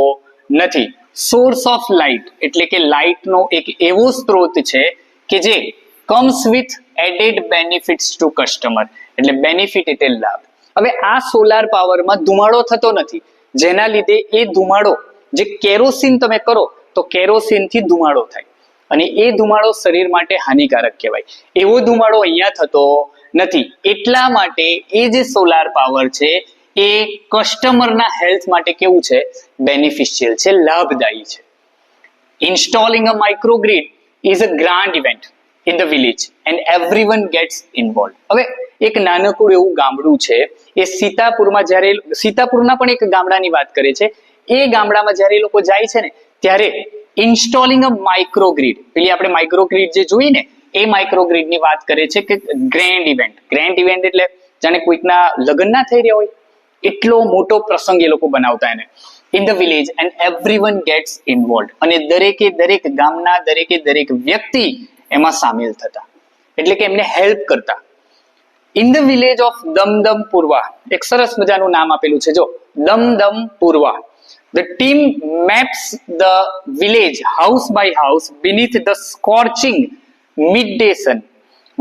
નથી. સોર્સ ઓફ લાઇટ એટલે કે લાઇટનો એક એવો સ્ત્રોત છે કે જે comes with added benefits to customer, એટલે બેનિફિટ એટલે લાભ. હવે આ સોલાર પાવરમાં ધુમાડો થતો નથી, જેના લીધે એ ધુમાડો જે કેરોસીન તમે કરો તો કેરોસીન થી ધુમાડો થાય અને એ ધુમાડો શરીર માટે હાનિકારક કહેવાય. એવો ધુમાડો અહીંયા થતો નથી. એટલા માટે એ જે સોલાર પાવર છે એ કસ્ટમરના હેલ્થ માટે કેવું છે? બેનિફિશિયલ છે, લાભદાયી છે. Installing a microgrid is a grand event in the village and everyone gets involved. હવે એક નાનકડું એવું ગામડું છે, એ સીતાપુરમાં જ્યારે, સીતાપુરના પણ એક ગામડાની વાત કરે છે, એ ગામડામાં જ્યારે એ લોકો જાય છે ને ત્યારે ઇન્સ્ટોલિંગ અ માઇક્રોગ્રીડ, પેલી આપણે માઇક્રોગ્રીડ જે જોઈ ને એ માઇક્રોગ્રીડની વાત કરે છે કે ગ્રેન્ડ ઇવેન્ટ. ગ્રેન્ડ ઇવેન્ટ એટલે જાણે કોઈકના લગ્ન ના થઈ રહ્યા હોય એટલો મોટો પ્રસંગ એ લોકો બનાવતા એને. In the village and everyone gets involved, અને દરેકે દરેક ગામના દરેકે દરેક વ્યક્તિ એમાં સામેલ થતા, એટલે કે એમને હેલ્પ કરતા. ઇન ધ વિલેજ ઓફ દમદમપુરવા, એક સરસ મજાનું નામ આપેલું છે જો, દમદમપુરવા. The team maps the village house by house beneath the scorching midday sun,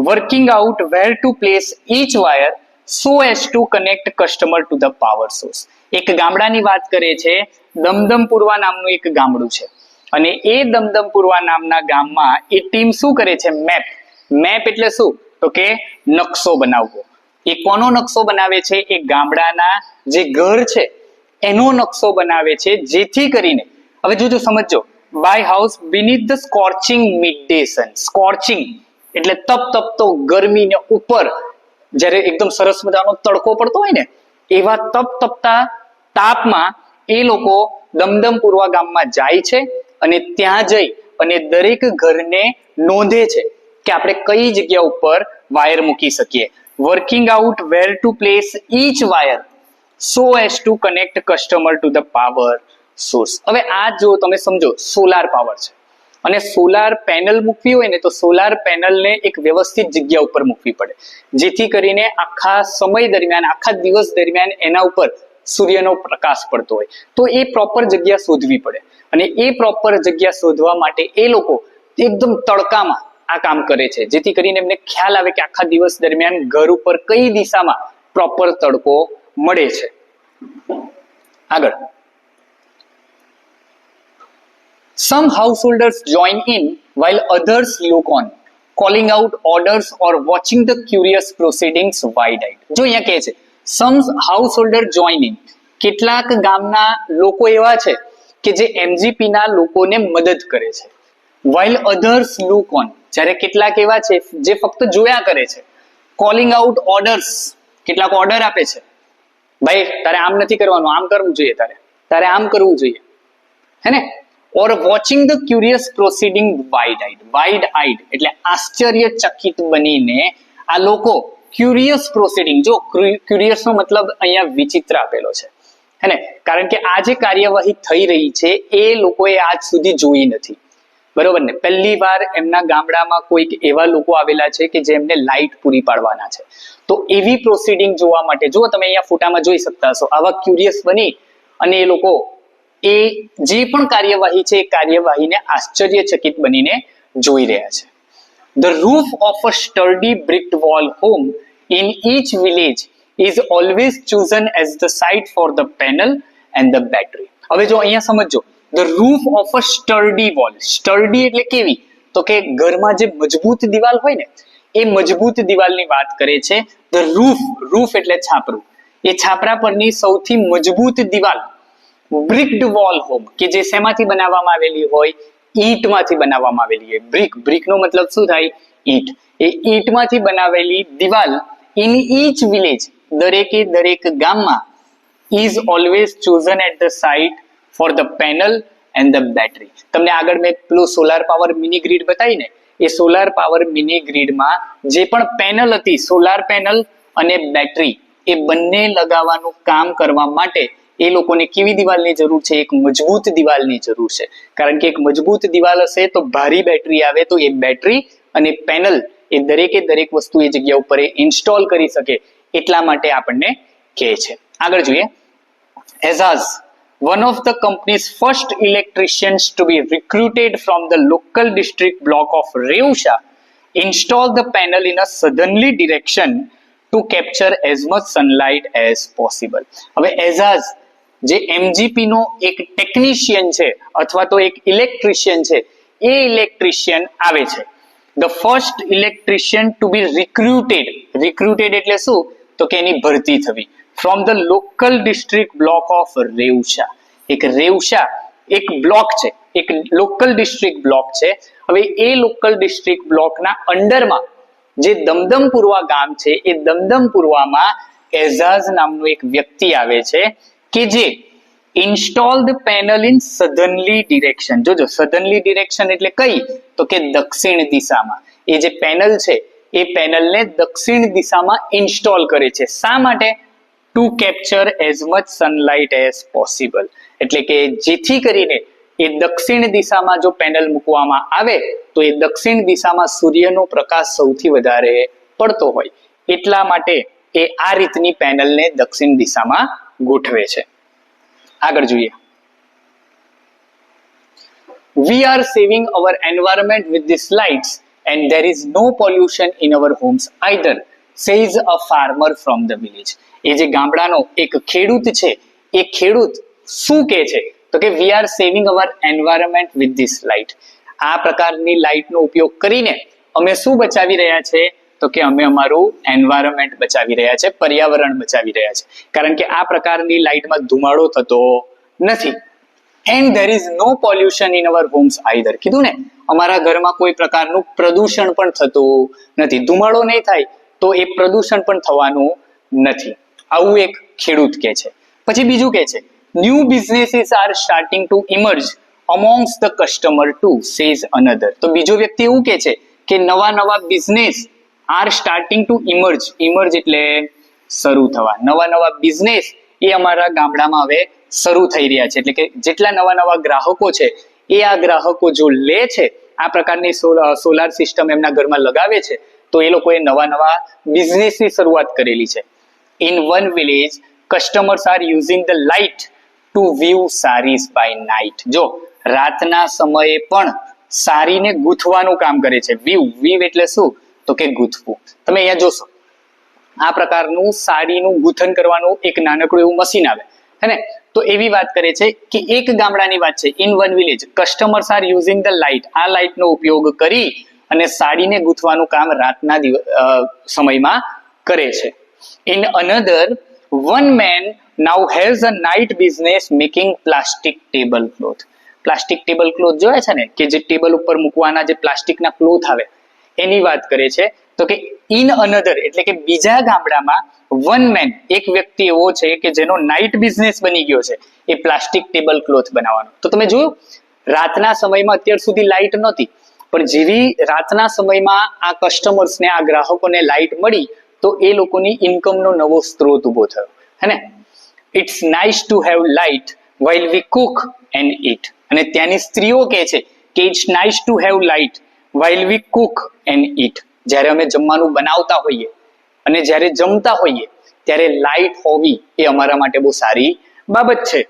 working out where to place each wire so as to connect customer to the power source. એક ગામડાની વાત કરે છે, દમદમપુરવા નામનું એક ગામડું છે, અને એ દમદમપુરવા નામના ગામમાં એ ટીમ શું કરે છે? મેપ. મેપ એટલે શું? તો કે નકશો બનાવવો. એ કોનો નકશો બનાવે છે? એ ગામડાના જે ઘર છે એનો નકશો બનાવે છે, જેથી કરીને, હવે જોજો સમજો, by house beneath the scorching midday sun. Scorching એટલે તપતો ગરમીને ઉપર જ્યારે એકદમ સરસ મજાનો તડકો પડતો હોય ને એવા તપતા તાપમાં એ લોકો દમદમપુરવા ગામમાં જાય છે અને ત્યાં જઈ અને દરેક ઘરને નોંધે છે કે આપણે કઈ જગ્યા ઉપર વાયર મૂકી શકીએ. Working out where to place each wire so as to connect customer to the power source. હવે આ જો તમે સમજો, સોલાર પાવર છે અને સોલાર પેનલ મૂકવી હોય ને તો સોલાર પેનલને એક વ્યવસ્થિત જગ્યા ઉપર મૂકવી પડે, જેથી કરીને આખા સમય દરમિયાન, આખા દિવસ દરમિયાન એના ઉપર સૂર્યનો પ્રકાશ પડતો હોય, તો એ પ્રોપર જગ્યા શોધવી પડે. અને એ પ્રોપર જગ્યા શોધવા માટે એ લોકો એકદમ તડકામાં આ કામ કરે છે, જેથી કરીને એમને ખ્યાલ આવે કે આખા દિવસ દરમિયાન ઘર ઉપર કઈ દિશામાં પ્રોપર તડકો મળે છે. આગળ, some householders join in while others look on, calling out orders or watching the curious proceedings wide-eyed. જો અહીંયા કહે છે some householder join in, કેટલાક ગામના લોકો એવા છે કે જે એમજીપી ના લોકોને મદદ કરે છે. while others look on, જ્યારે કેટલાક એવા છે જે ફક્ત જોયા કરે છે. calling out orders, કેટલાક ઓર્ડર આપે છે, ભાઈ તારે આમ નથી કરવાનું, આમ કરવું જોઈએ, તારે આમ કરવું જોઈએ, હે ને. Or watching the curious proceeding wide eyed એટલે આશ્ચર્યચકિત બનીને આ લોકો ક્યુરિયસ પ્રોસીડિંગ, જો ક્યુરિયસ નો મતલબ અહીંયા વિચિત્ર આપેલો છે, હે ને, કારણ કે આ જે કાર્યવાહી થઈ રહી છે એ લોકોએ આજ સુધી જોઈ નથી, બરોબર ને. પહેલી વાર એમના ગામડામાં કોઈક એવા લોકો આવેલા છે કે જેમને લાઇટ પૂરી પાડવાના છે, તો એવી પ્રોસીડિંગ જોવા માટે, જો તમે અહીંયા ફોટામાં જોઈ શકતા હશો, આવા ક્યુરિયસ બની અને એ લોકો એ જે પણ કાર્યવાહી છે એ કાર્યવાહીને આશ્ચર્યચકિત બનીને જોઈ રહ્યા છે. The roof of a sturdy brick wall home in each village is always chosen as the site for the panel and the battery. હવે જો અહીંયા સમજો, the roof of a sturdy wall, sturdy એટલે કેવી? તો કે ઘરમાં જે મજબૂત દિવાલ હોય ને એ મજબૂત દિવાલની વાત કરે છે. ધ રૂફ, રૂફ એટલે છાપરું, એ છાપરા પરની સૌથી મજબૂત દિવાલ બ્રિક્ડ વોલ હોમ, કે જે શેમાંથી બનાવવામાં આવેલી હોય, ઈંટમાંથી બનાવવામાં આવેલી હોય. બ્રિક, બ્રિકનો મતલબ શું થાય? ઈંટ. એ ઈંટમાંથી બનાવેલી દિવાલ ઇન ઈચ વિલેજ, દરેકે દરેક ગામમાં, is always chosen at the site for the panel and the battery. તમને આગળ મેં પેલું સોલાર પાવર મિની ગ્રીડ બતાવી ને, એ સોલાર પાવર મિની ગ્રીડમાં જે પણ પેનલ હતી, સોલાર પેનલ અને બેટરી, એ બંને લગાવવાનું કામ કરવા માટે એ લોકોને કેવી દિવાલની જરૂર છે? એક મજબૂત દિવાલની જરૂર છે. કારણ કે એક મજબૂત દિવાલ હશે તો ભારી બેટરી આવે તો એ બેટરી અને પેનલ એ દરેકે દરેક વસ્તુ એ જગ્યા ઉપર ઇન્સ્ટોલ કરી શકે, એટલા માટે આપણને કહે છે. આગળ જોઈએ. Azaz, one of the company's first electricians to be recruited from the local district block of Reusha, installed the panel in a southerly direction to capture as much sunlight as possible. હવે Azaz જે MGP નો એક technician છે અથવા તો એક electrician છે, એ electrician આવે છે. The first electrician to be recruited, recruited એટલે શું? તો કે એની ભરતી થવી. From the local district block of Reusha. એક રેવશા એક બ્લોક છે, એક લોકલ ડિસ્ટ્રિક્ટ બ્લોક છે. હવે એ લોકલ ડિસ્ટ્રિક્ટ બ્લોકના અંડરમાં જે દમદમપુરવા ગામ છે, એ દમદમપુરવામાં એઝાઝ નામનો એક વ્યક્તિ આવે છે કે જે install the panel in southernly direction. જોજો, સધર્નલી ડિરેક્શન એટલે કઈ? તો કે દક્ષિણ દિશામાં. એ જે પેનલ છે એ પેનલને દક્ષિણ દિશામાં ઇન્સ્ટોલ કરે છે. શા માટે? Two capture as much sunlight as possible, એટલે કે જેથી કરીને એ દક્ષિણ દિશામાં જો પેનલ મૂકવામાં આવે તો એ દક્ષિણ દિશામાં સૂર્યનો પ્રકાશ સૌથી વધારે પડતો હોય, એટલા માટે એ આ રીતની પેનલને દક્ષિણ દિશામાં ગોઠવે છે. આગળ જોઈએ. We are saving our environment with these lights and there is no pollution in our homes either, says a farmer from the village. એ જે ગામડાનો એક ખેડૂત છે, એ ખેડૂત શું કહે છે? તો કે we are saving our environment with this light. આ પ્રકારની લાઇટનો ઉપયોગ કરીને અમે શું બચાવી રહ્યા છે? તો કે અમે અમારું એન્વાયરમેન્ટ બચાવી રહ્યા છે, પર્યાવરણ બચાવી રહ્યા છે. કારણ કે આ પ્રકારની લાઇટમાં ધુમાડો થતો નથી. And there is no pollution in our homes either. કીધું ને, અમારા ઘરમાં કોઈ પ્રકારનું પ્રદૂષણ પણ થતું નથી. ધુમાડો નહીં થાય તો એ પ્રદૂષણ પણ થવાનું નથી. આવું એક ખેડૂત કહે છે. પછી બીજું કહે છે, new businesses are starting to emerge amongst the customer too, says another. તો બીજો વ્યક્તિ એવું કહે છે કે નવા નવા business are starting to emerge. Emerge એટલે શરૂ થવા. નવા નવા બિઝનેસ એ અમારા ગામડામાં હવે શરૂ થઈ રહ્યા છે. એટલે કે જેટલા નવા નવા ગ્રાહકો છે, એ આ ગ્રાહકો જો લે છે, આ પ્રકારની સોલાર સિસ્ટમ એમના ઘરમાં લગાવે છે, તો એ લોકોએ નવા નવા બિઝનેસની શરૂઆત કરેલી છે. In one village, customers are using the light to view sarees by night. જો રાતના સમયે પણ સારીને ગૂંથવાનું કામ કરે છે. વીવ એટલે શું? તો કે ગૂંથવું. તમે અહીંયા જોશો, આ પ્રકારનું સાડીનું ગૂંથણ કરવાનું એક નાનકડું એવું મશીન આવે, હે ને? તો એવી વાત કરે છે કે એક ગામડાની વાત છે. In one village customers R using the light. આ લાઇટનો ઉપયોગ કરી અને સાડીને ગૂંથવાનું કામ રાતના સમયમાં કરે છે. In another, one man now has a night business making plastic tablecloth. Plastic table cloth જોયા છે ને, કે જે ટેબલ ઉપર મૂકવાના જે પ્લાસ્ટિકના ક્લોથ આવે, એની વાત કરે છે. તો કે ઇન અનધર એટલે કે બીજા ગામડામાં વન મેન, એક વ્યક્તિ એવો છે કે જેનો નાઇટ બિઝનેસ બની ગયો છે એ પ્લાસ્ટિક ટેબલ ક્લોથ બનાવવાનો. તો તમે જોયું, રાતના સમયમાં અત્યાર સુધી લાઇટ નહોતી, પણ જેવી રાતના સમયમાં આ કસ્ટમર્સને, આ ગ્રાહકોને લાઇટ મળી તો એ લોકોની ઇન્કમનો નવો સ્ત્રોત ઉભો થયો, હે ને? It's nice to have light while we cook and eat. અને ત્યાંની સ્ત્રીઓ કહે છે કે it's nice to have light while we cook and eat. જ્યારે અમે જમવાનું બનાવતા હોઈએ અને જ્યારે જમતા હોઈએ ત્યારે લાઇટ હોવી એ અમારા માટે બહુ સારી બાબત છે.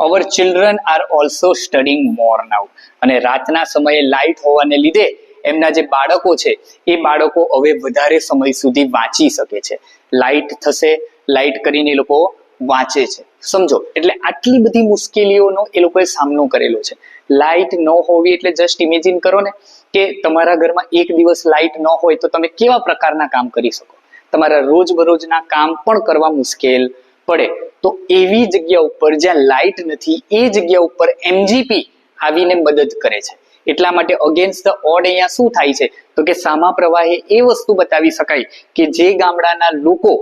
Our children are also studying more now. અને રાતના સમયે લાઇટ હોવાને લીધે એમના જે બાળકો છે એ બાળકો હવે વધારે સમય સુધી વાંચી શકે છે. લાઇટ થશે, લાઇટ કરીને એ લોકો વાંચે છે. સમજો, એટલે આટલી બધી મુશ્કેલીઓનો એ લોકોએ સામનો કરેલો છે. લાઇટ ન હોવી એટલે જસ્ટ ઇમેજિન કરો ને કે તમારા ઘરમાં એક દિવસ લાઇટ ન હોય તો તમે કેવા પ્રકારના કામ કરી શકો. તમારા રોજબરોજના કામ પણ કરવા મુશ્કેલ પડે. તો એવી જગ્યા ઉપર જ્યાં લાઇટ નથી એ જગ્યા ઉપર MGP આવીને મદદ કરે છે. એટલા માટે અગેન્સ્ટ ધ ઓડ અહીંયા શું થાય છે તો કે સામા પ્રવાહે એ વસ્તુ બતાવી શકાય કે જે ગામડાના લોકો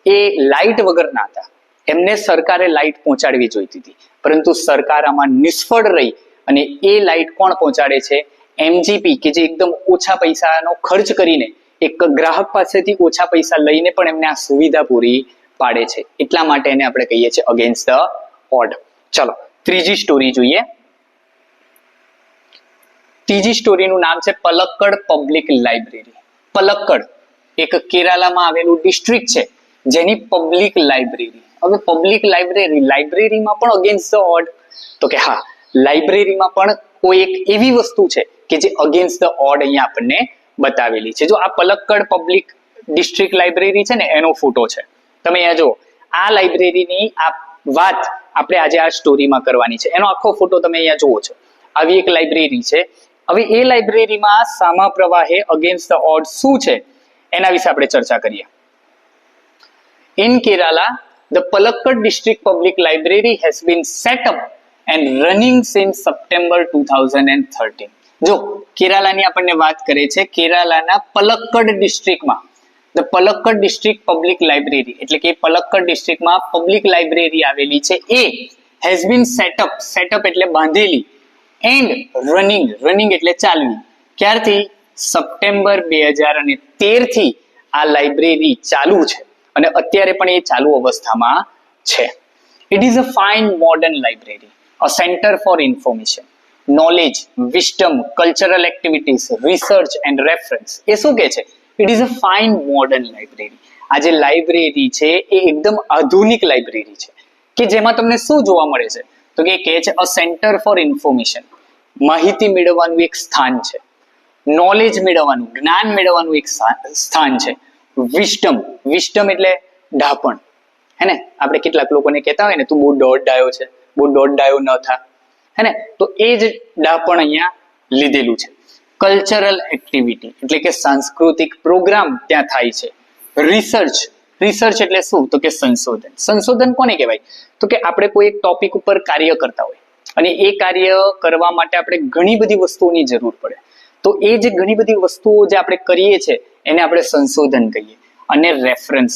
એ લાઇટ વગરના હતા એમને સરકારે લાઇટ પહોંચાડવી જોઈતી હતી, પરંતુ સરકાર આમાં નિષ્ફળ રહી અને એ લાઇટ કોણ પહોંચાડે છે? MGP, કે જે એકદમ ઓછા પૈસાનો ખર્ચ કરીને એક ગ્રાહક પાસેથી ઓછા પૈસા લઈને પણ એમને આ સુવિધા પૂરી પાડે છે. એટલા માટે એને આપણે કહીએ છીએ અગેન્સ્ટ ધ ઓડ. ચલો ત્રીજી સ્ટોરી જોઈએ. ત્રીજી સ્ટોરીનું નામ છે પલક્કડ પબ્લિક લાઇબ્રેરી. પલક્કડ એક કેરાલામાં આવેલું ડિસ્ટ્રિક્ટ છે જેની પબ્લિક લાઇબ્રેરી. હવે પબ્લિક લાઇબ્રેરીમાં પણ અગેન્સ્ટ ધ ઓડ, તો કે હા, લાઇબ્રેરીમાં પણ કોઈ એક એવી વસ્તુ છે કે જે અગેન્સ્ટ ધ ઓડ અહીંયા આપણને બતાવેલી છે. જો આ પલક્કડ પબ્લિક ડિસ્ટ્રિક્ટ લાઇબ્રેરી છે ને એનો ફોટો છે, તમે અહીંયા જુઓ. આ લાઇબ્રેરીની આ વાત આપણે આજે આ સ્ટોરીમાં કરવાની છે. એનો આખો ફોટો તમે અહીંયા જુઓ છો. આવી એક લાઇબ્રેરી છે. હવે એ લાઇબ્રેરીમાં સામા પ્રવાહે અગેન્સ્ટ ધ ઓડ શું છે એના વિશે આપણે ચર્ચા કરીએ. In Kerala, the Palakkad District Public Library has been set up and running since September 2013. જો કેરાલાની આપણને વાત કરે છે, કેરાલાના પલક્કડ ડિસ્ટ્રિક્ટમાં the Palakkad district public library, એટલે કે પલક્કડ ડિસ્ટ્રિક્ટમાં પબ્લિક લાઇબ્રેરી આવેલી છે, એ હેઝ બીન સેટઅપ એટલે બાંધેલી, એન્ડ રનિંગ એટલે ચાલવી. ક્યારથી? સપ્ટેમ્બર 2013 થી આ લાઇબ્રેરી ચાલુ છે અને અત્યારે પણ એ ચાલુ અવસ્થામાં છે. It is a fine modern library, a centre for information, knowledge, wisdom, cultural activities, research and reference. એ શું કહે છે? It is a fine modern library. આ જે લાઇબ્રેરી છે એ એકદમ આધુનિક લાઇબ્રેરી છે કે જેમાં તમને શું જોવા મળે છે તો કે કહે છે અ સેન્ટર ફોર ઇન્ફોર્મેશન, માહિતી મેળવવાનું એક સ્થાન છે. નોલેજ મેળવવાનું, જ્ઞાન મેળવવાનું એક સ્થાન છે. વિસ્ડમ એટલે ડાપણ, હે ને? આપણે કેટલાક લોકોને કહેતા હોય ને, તું બહુ દોઢ ડાયો છે, બહુ દોઢ ડાયો ન થા, હે ને? તો એ જ ડાપણ અહીંયા લીધેલું છે. કલ્ચરલ એક્ટિવિટી એટલે કે સાંસ્કૃતિક પ્રોગ્રામ ત્યાં થાય છે. રિસર્ચ એટલે શું તો કે સંશોધન કોને કહેવાય તો કે આપણે કોઈ એક ટોપિક ઉપર કાર્ય કરતા હોય અને એ કાર્ય કરવા માટે આપણે ઘણી બધી વસ્તુઓની જરૂર પડે, તો એ જે ઘણી બધી વસ્તુઓ જે આપણે કરીએ છીએ એને આપણે સંશોધન કહીએ. અને રેફરન્સ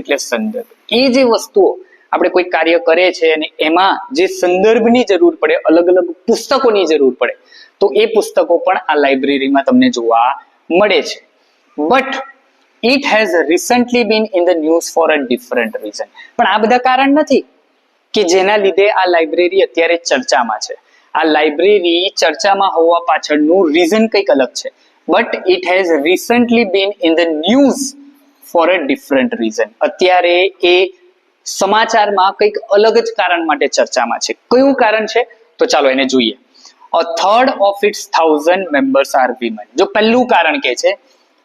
એટલે સંદર્ભ. એ જે વસ્તુઓ આપણે કોઈ કાર્ય કરે છે અને એમાં જે સંદર્ભની જરૂર પડે, અલગ અલગ પુસ્તકોની જરૂર પડે, તો એ પુસ્તકો પણ આ લાઇબ્રેરીમાં તમને જોવા મળે છે. But it has recently bin in the news for a different reason. પણ આ બધા કારણ નથી કે જેના લીધે આ લાઇબ્રેરી અત્યારે ચર્ચામાં છે. આ લાઇબ્રેરી ચર્ચામાં હોવા પાછળનું રીઝન કંઈક અલગ છે. But it has recently bin in the news for a different reason. અત્યારે એ સમાચારમાં કંઈક અલગ જ કારણ માટે ચર્ચામાં છે. કયું કારણ છે તો ચાલો એને જોઈએ. A third of its 1000 members are women. જો પહેલું કારણ કે છે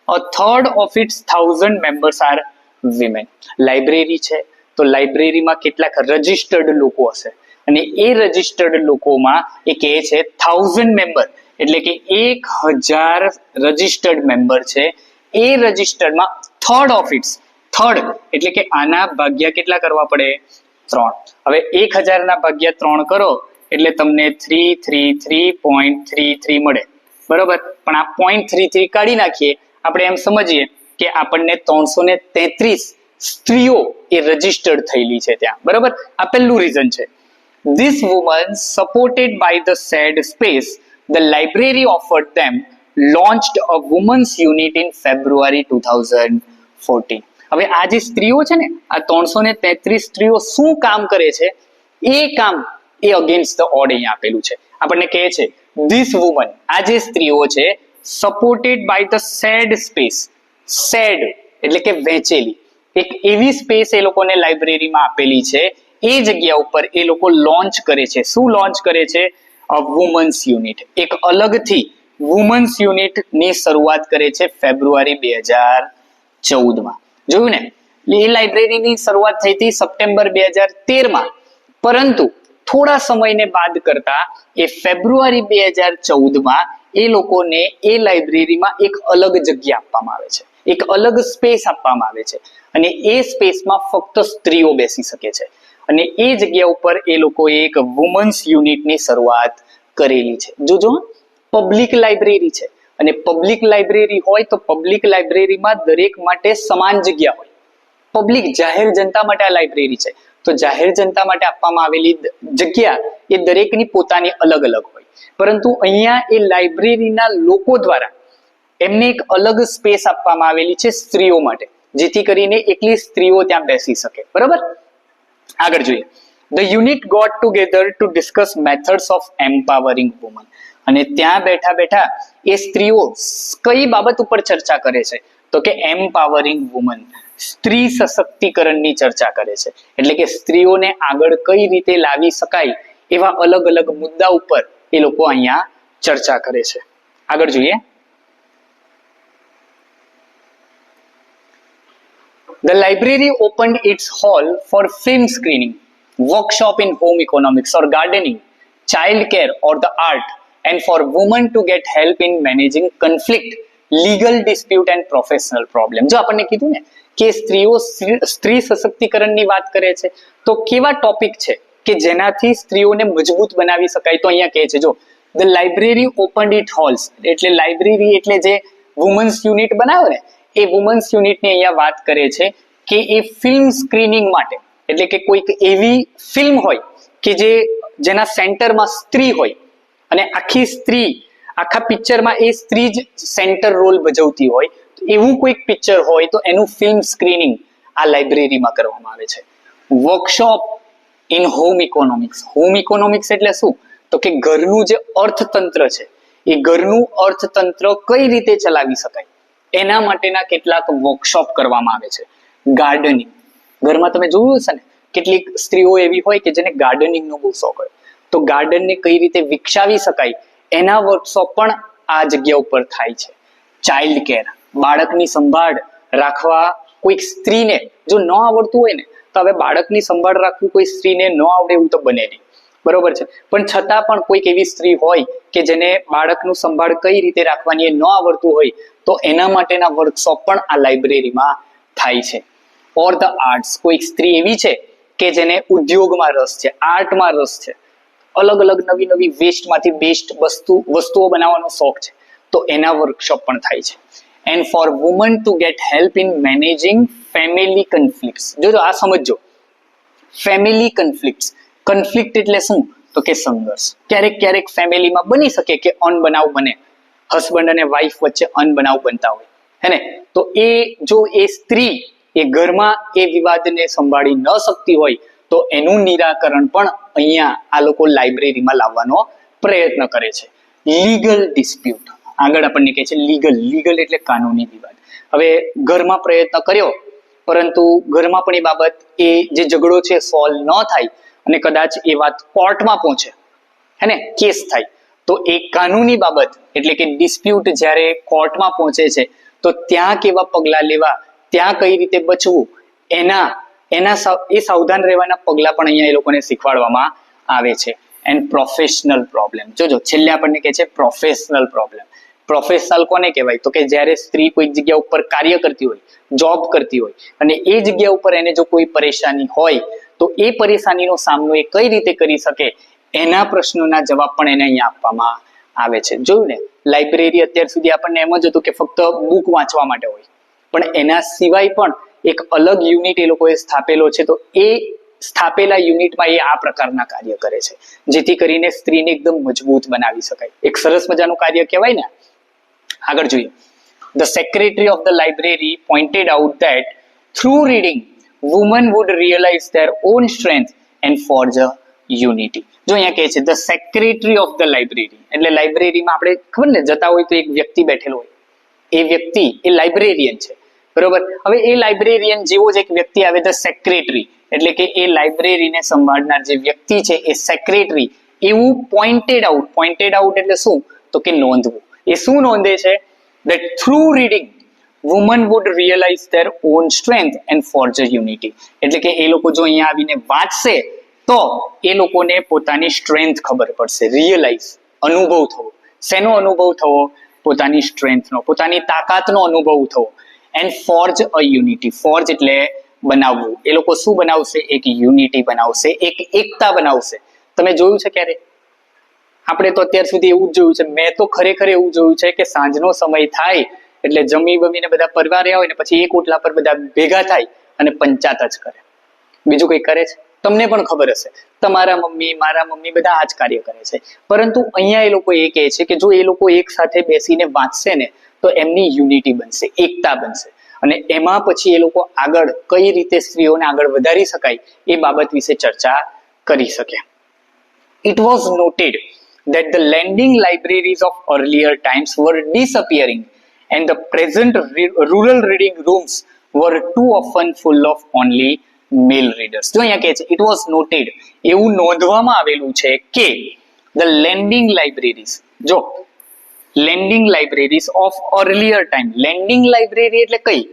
a third of its 1000 members are women. Library છે તો લાઇબ્રેરીમાં કેટલાક રજિસ્ટર્ડ લોકો હશે અને એ રજિસ્ટર્ડ લોકોમાં એ કહે છે 1000 મેમ્બર એટલે કે 1000 રજિસ્ટર્ડ મેમ્બર છે. એ રજિસ્ટર્ડમાં થર્ડ એટલે કે આના ભાગ્યા કેટલા કરવા પડે? 3. હવે 1000 ના ભાગ્યા 3 કરો એટલે તમને 333.33 મળે, બરોબર? પણ આ 0.33 કાઢી નાખીએ, આપણે એમ સમજીએ કે આપણને 333 સ્ત્રીઓ એ રજિસ્ટર્ડ થયેલી છે ત્યાં, બરોબર? આ પહેલું રીઝન છે. This woman supported by the said space, the library offered them launched a women's unit in February 2014. હવે આ જે સ્ત્રીઓ છે ને, આ 333 સ્ત્રીઓ શું કામ કરે છે? એ કામ એ અગેન્સ્ટ ધ ઓડ અહીંયા આપેલું છે. આપણને કહે છે ધીસ વુમન, આ જે સ્ત્રીઓ છે, supported by the shared space. Shared એટલે કે વહેંચેલી એક એવી સ્પેસ એ લોકોને લાઇબ્રેરીમાં આપેલી છે. એ જગ્યા ઉપર એ લોકો લોન્ચ કરે છે. શું લોન્ચ કરે છે? અ વુમન્સ યુનિટ. એક અલગથી વુમન્સ યુનિટ ની શરૂઆત કરે છે ફેબ્રુઆરી 2014 માં. જોયું ને? એ લાઇબ્રેરીની શરૂઆત થઈ હતી સપ્ટેમ્બર 2013 પરંતુ થોડા સમયને બાદ કરતા એ ફેબ્રુઆરી 2014 એ લોકોને એ લાઇબ્રેરીમાં એક અલગ જગ્યા આપવામાં આવે છે, એક અલગ સ્પેસ આપવામાં આવે છે અને એ સ્પેસમાં ફક્ત સ્ત્રીઓ બેસી શકે છે અને એ જગ્યા ઉપર એ લોકોએ એક વુમન્સ યુનિટની શરૂઆત કરેલી છે. જોજો પબ્લિક લાઇબ્રેરી છે અને પબ્લિક લાઇબ્રેરી હોય તો પબ્લિક લાઇબ્રેરીમાં દરેક માટે સમાન જગ્યા હોય. પબ્લિક જાહેર જનતા માટે આ લાઇબ્રેરી છે તો જાહેર જનતા માટે આપવામાં આવેલી જગ્યા એ દરેકની પોતાની અલગ અલગ હોય, પરંતુ અહીંયા એ લાઇબ્રેરીના લોકો દ્વારા એમને એક અલગ સ્પેસ આપવામાં આવેલી છે સ્ત્રીઓ માટે, જેથી કરીને એકલી સ્ત્રીઓ ત્યાં બેસી શકે. બરાબર, આગળ જોઈએ. The unit got together to discuss methods of empowering women. અને ત્યાં બેઠા બેઠા એ સ્ત્રીઓ કઈ બાબત ઉપર ચર્ચા કરે છે તો કે એમ્પાવરિંગ વુમન, સ્ત્રી સશક્તિકરણની ચર્ચા કરે છે. એટલે કે સ્ત્રીઓને આગળ કઈ રીતે લાવી શકાય એવા અલગ અલગ મુદ્દા ઉપર એ લોકો અહીંયા ચર્ચા કરે છે. આગળ જોઈએ. The library opened its hall for film screening, workshop in home economics or gardening, child care or the art, and for women to get help in managing conflict, legal dispute and professional problem. જો આપણને કીધું ને કે સ્ત્રીઓ સ્ત્રી સશક્તિકરણની વાત કરે છે તો કેવા ટોપિક છે કે જેનાથી સ્ત્રીઓને મજબૂત બનાવી શકાય, તો અહીંયા કહે છે જો the library opened its halls, એટલે લાઇબ્રેરી એટલે જે વુમન્સ યુનિટ બનાવ્યો ને એ વુમન્સ યુનિટની અહીંયા વાત કરે છે કે એ ફિલ્મ સ્ક્રીનિંગ માટે, એટલે કે કોઈક એવી ફિલ્મ હોય કે જેના સેન્ટરમાં સ્ત્રી હોય અને આખી સ્ત્રી આખા પિક્ચરમાં એ સ્ત્રી જ સેન્ટર રોલ ભજવતી હોય, એવું કોઈક પિક્ચર હોય તો એનું ફિલ્મ સ્ક્રીનિંગ આ લાઇબ્રેરીમાં કરવામાં આવે છે. Workshop in home economics, home economics એટલે શું તો કે ઘરનું જે અર્થતંત્ર છે એ ઘરનું અર્થતંત્ર કઈ રીતે ચલાવી શકાય એના માટેના કેટલાક વર્કશોપ કરવામાં આવે છે. ગાર્ડનિંગ, ઘરમાં તમે જોયું હશે ને કેટલીક સ્ત્રીઓ એવી હોય કે જેને ગાર્ડનિંગનો બહુ શોખ હોય, તો ગાર્ડનને કઈ રીતે વિકસાવી શકાય એના વર્કશોપ પણ આ જગ્યા ઉપર થાય છે. ચાઇલ્ડ કેર, બાળકની સંભાળ રાખવા કોઈક સ્ત્રીને જો ન આવડતું હોય ને તો હવે બાળકની સંભાળ રાખવું કોઈ સ્ત્રીને ન આવડે એવું તો બને નહીં, બરોબર છે, પણ છતાં પણ કોઈક એવી સ્ત્રી હોય કે જેને બાળકનું સંભાળ કઈ રીતે રાખવાની એ ન આવડતું હોય તો એના માટેના વર્કશોપ પણ આ લાઇબ્રેરીમાં થાય છે. ઓર ધ આર્ટ્સ, કોઈક સ્ત્રી એવી છે કે જેને ઉદ્યોગમાં રસ છે, આર્ટમાં રસ છે, અલગ અલગ નવી નવી વેસ્ટમાંથી બેસ્ટ વસ્તુઓ બનાવવાનો શોખ છે તો એના વર્કશોપ પણ થાય છે. And for women to get help in managing family conflicts. જોજો આ સમજો, ફેમિલી કન્ફ્લિક્ટ્સ, કન્ફ્લિક્ટ એટલે શું તો કે સંઘર્ષ. ક્યારેક ક્યારેક ફેમિલીમાં બની શકે કે અનબનાવ બને, હસબન્ડ અને વાઈફ વચ્ચે અનબનાવ બનતા હોય હે ને, તો એ જો એ સ્ત્રી એ ઘરમાં એ વિવાદને સંભાળી ન શકતી હોય તો એનું નિરાકરણ પણ અહીંયા આ લોકો લાઇબ્રેરીમાં લાવવાનો પ્રયત્ન કરે છે. લીગલ ડિસ્પ્યુટ, આગળ આપણને કહે છે લીગલ એટલે કાનૂની વિવાદ. હવે ઘરમાં પ્રયત્ન કર્યો પરંતુ ઘરમાં પણ એ બાબત એ જે ઝઘડો છે સોલ્વ ન થાય અને કદાચ એ વાત કોર્ટમાં પહોંચે હે ને, કેસ થાય, તો એ કાનૂની બાબત એટલે કે ડિસ્પ્યુટ જ્યારે કોર્ટમાં પહોંચે છે તો ત્યાં કેવા પગલાં લેવા, ત્યાં કઈ રીતે બચવું, એ સાવધાન રહેવાના પગલાં પણ અહીંયા એ લોકોને શીખવાડવામાં આવે છે. એન્ડ પ્રોફેશનલ પ્રોબ્લેમ, જોજો છેલ્લે આપણને કહે છે પ્રોફેશનલ પ્રોબ્લેમ. પ્રોફેશનલ કોને કહેવાય તો કે જ્યારે સ્ત્રી કોઈ જગ્યા ઉપર કાર્ય કરતી હોય, જોબ કરતી હોય અને એ જગ્યા ઉપર એને જો કોઈ પરેશાની હોય તો એ પરેશાનીનો સામનો એ કઈ રીતે કરી શકે એના પ્રશ્નોના જવાબ પણ એને અહીંયા આપવામાં આવે છે. જોયું ને, લાઇબ્રેરી અત્યાર સુધી આપણને એમ જ હતું કે ફક્ત બુક વાંચવા માટે હોય, પણ એના સિવાય પણ એક અલગ યુનિટ એ લોકોએ સ્થાપેલો છે, તો એ સ્થાપેલા યુનિટમાં એ આ પ્રકારના કાર્ય કરે છે જેથી કરીને સ્ત્રીને એકદમ મજબૂત બનાવી શકાય. એક સરસ મજાનું કાર્ય કહેવાય ને. આગળ જોઈએ. The secretary of the library pointed out that through reading, women would realize their own strength and forge a unity. જો અહીંયા કહે છે the secretary of the library, એટલે લાઇબ્રેરીમાં આપણે ખબર ને જતા હોય તો એક વ્યક્તિ બેઠેલો હોય, એ વ્યક્તિ એ લાઇબ્રેરિયન છે, બરોબર. હવે એ લાઇબ્રેરિયન જેવો જ એક વ્યક્તિ આવે ધ સેક્રેટરી, એટલે કે એ લાઇબ્રેરીને સંભાળનાર જે વ્યક્તિ છે એ સેક્રેટરી એવું પોઇન્ટેડ આઉટ એટલે શું તો કે નોંધવું. એ શું નોંધે છે that through reading, women would realise their own strength and forge unity. એટલે કે એ લોકો જો અહીંયા આવીને વાંચશે તો એ લોકોને પોતાની સ્ટ્રેન્થ ખબર પડશે. રિયલાઇઝ, અનુભવ થવો. શેનો અનુભવ થવો? પોતાની સ્ટ્રેન્થનો, પોતાની તાકાતનો અનુભવ થવો. And forge a unity. Forge એટલે બનાવવું. એ લોકો શું બનાવશે? એક યુનિટી બનાવશે, એક એકતા બનાવશે. તમે જોયું છે ક્યારે? આપણે તો અત્યાર સુધી એવું જ જોયું છે. મેં તો ખરેખર એવું જોયું છે કે સાંજનો સમય થાય એટલે જમી બમીને બધા પરવાર્યા હોય ને પછી એક ઓટલા પર બધા ભેગા થાય અને પંચાત જ કરે. બીજું કંઈ કરે છે? તમને પણ ખબર હશે, તમારા મમ્મી, મારા મમ્મી બધા આ જ કાર્ય કરે છે. પરંતુ અહીંયા એ લોકો એ કહે છે કે જો એ લોકો એક સાથે બેસીને વાંચશે ને તો એમની યુનિટી બનશે, એકતા બનશે. અને એમાં પછી એ લોકો આગળ કઈ રીતે સ્ત્રીઓને આગળ વધારી શકાય એ બાબત વિશે ચર્ચા કરી શકે. It was noted that the lending libraries of earlier times were disappearing and the present rural reading rooms were too often full of only male readers. જો અહીંયા કહે છે it was noted, એવું નોંધવામાં આવેલું છે કે the lending libraries, જો lending libraries of earlier time. lending library એટલે કઈ?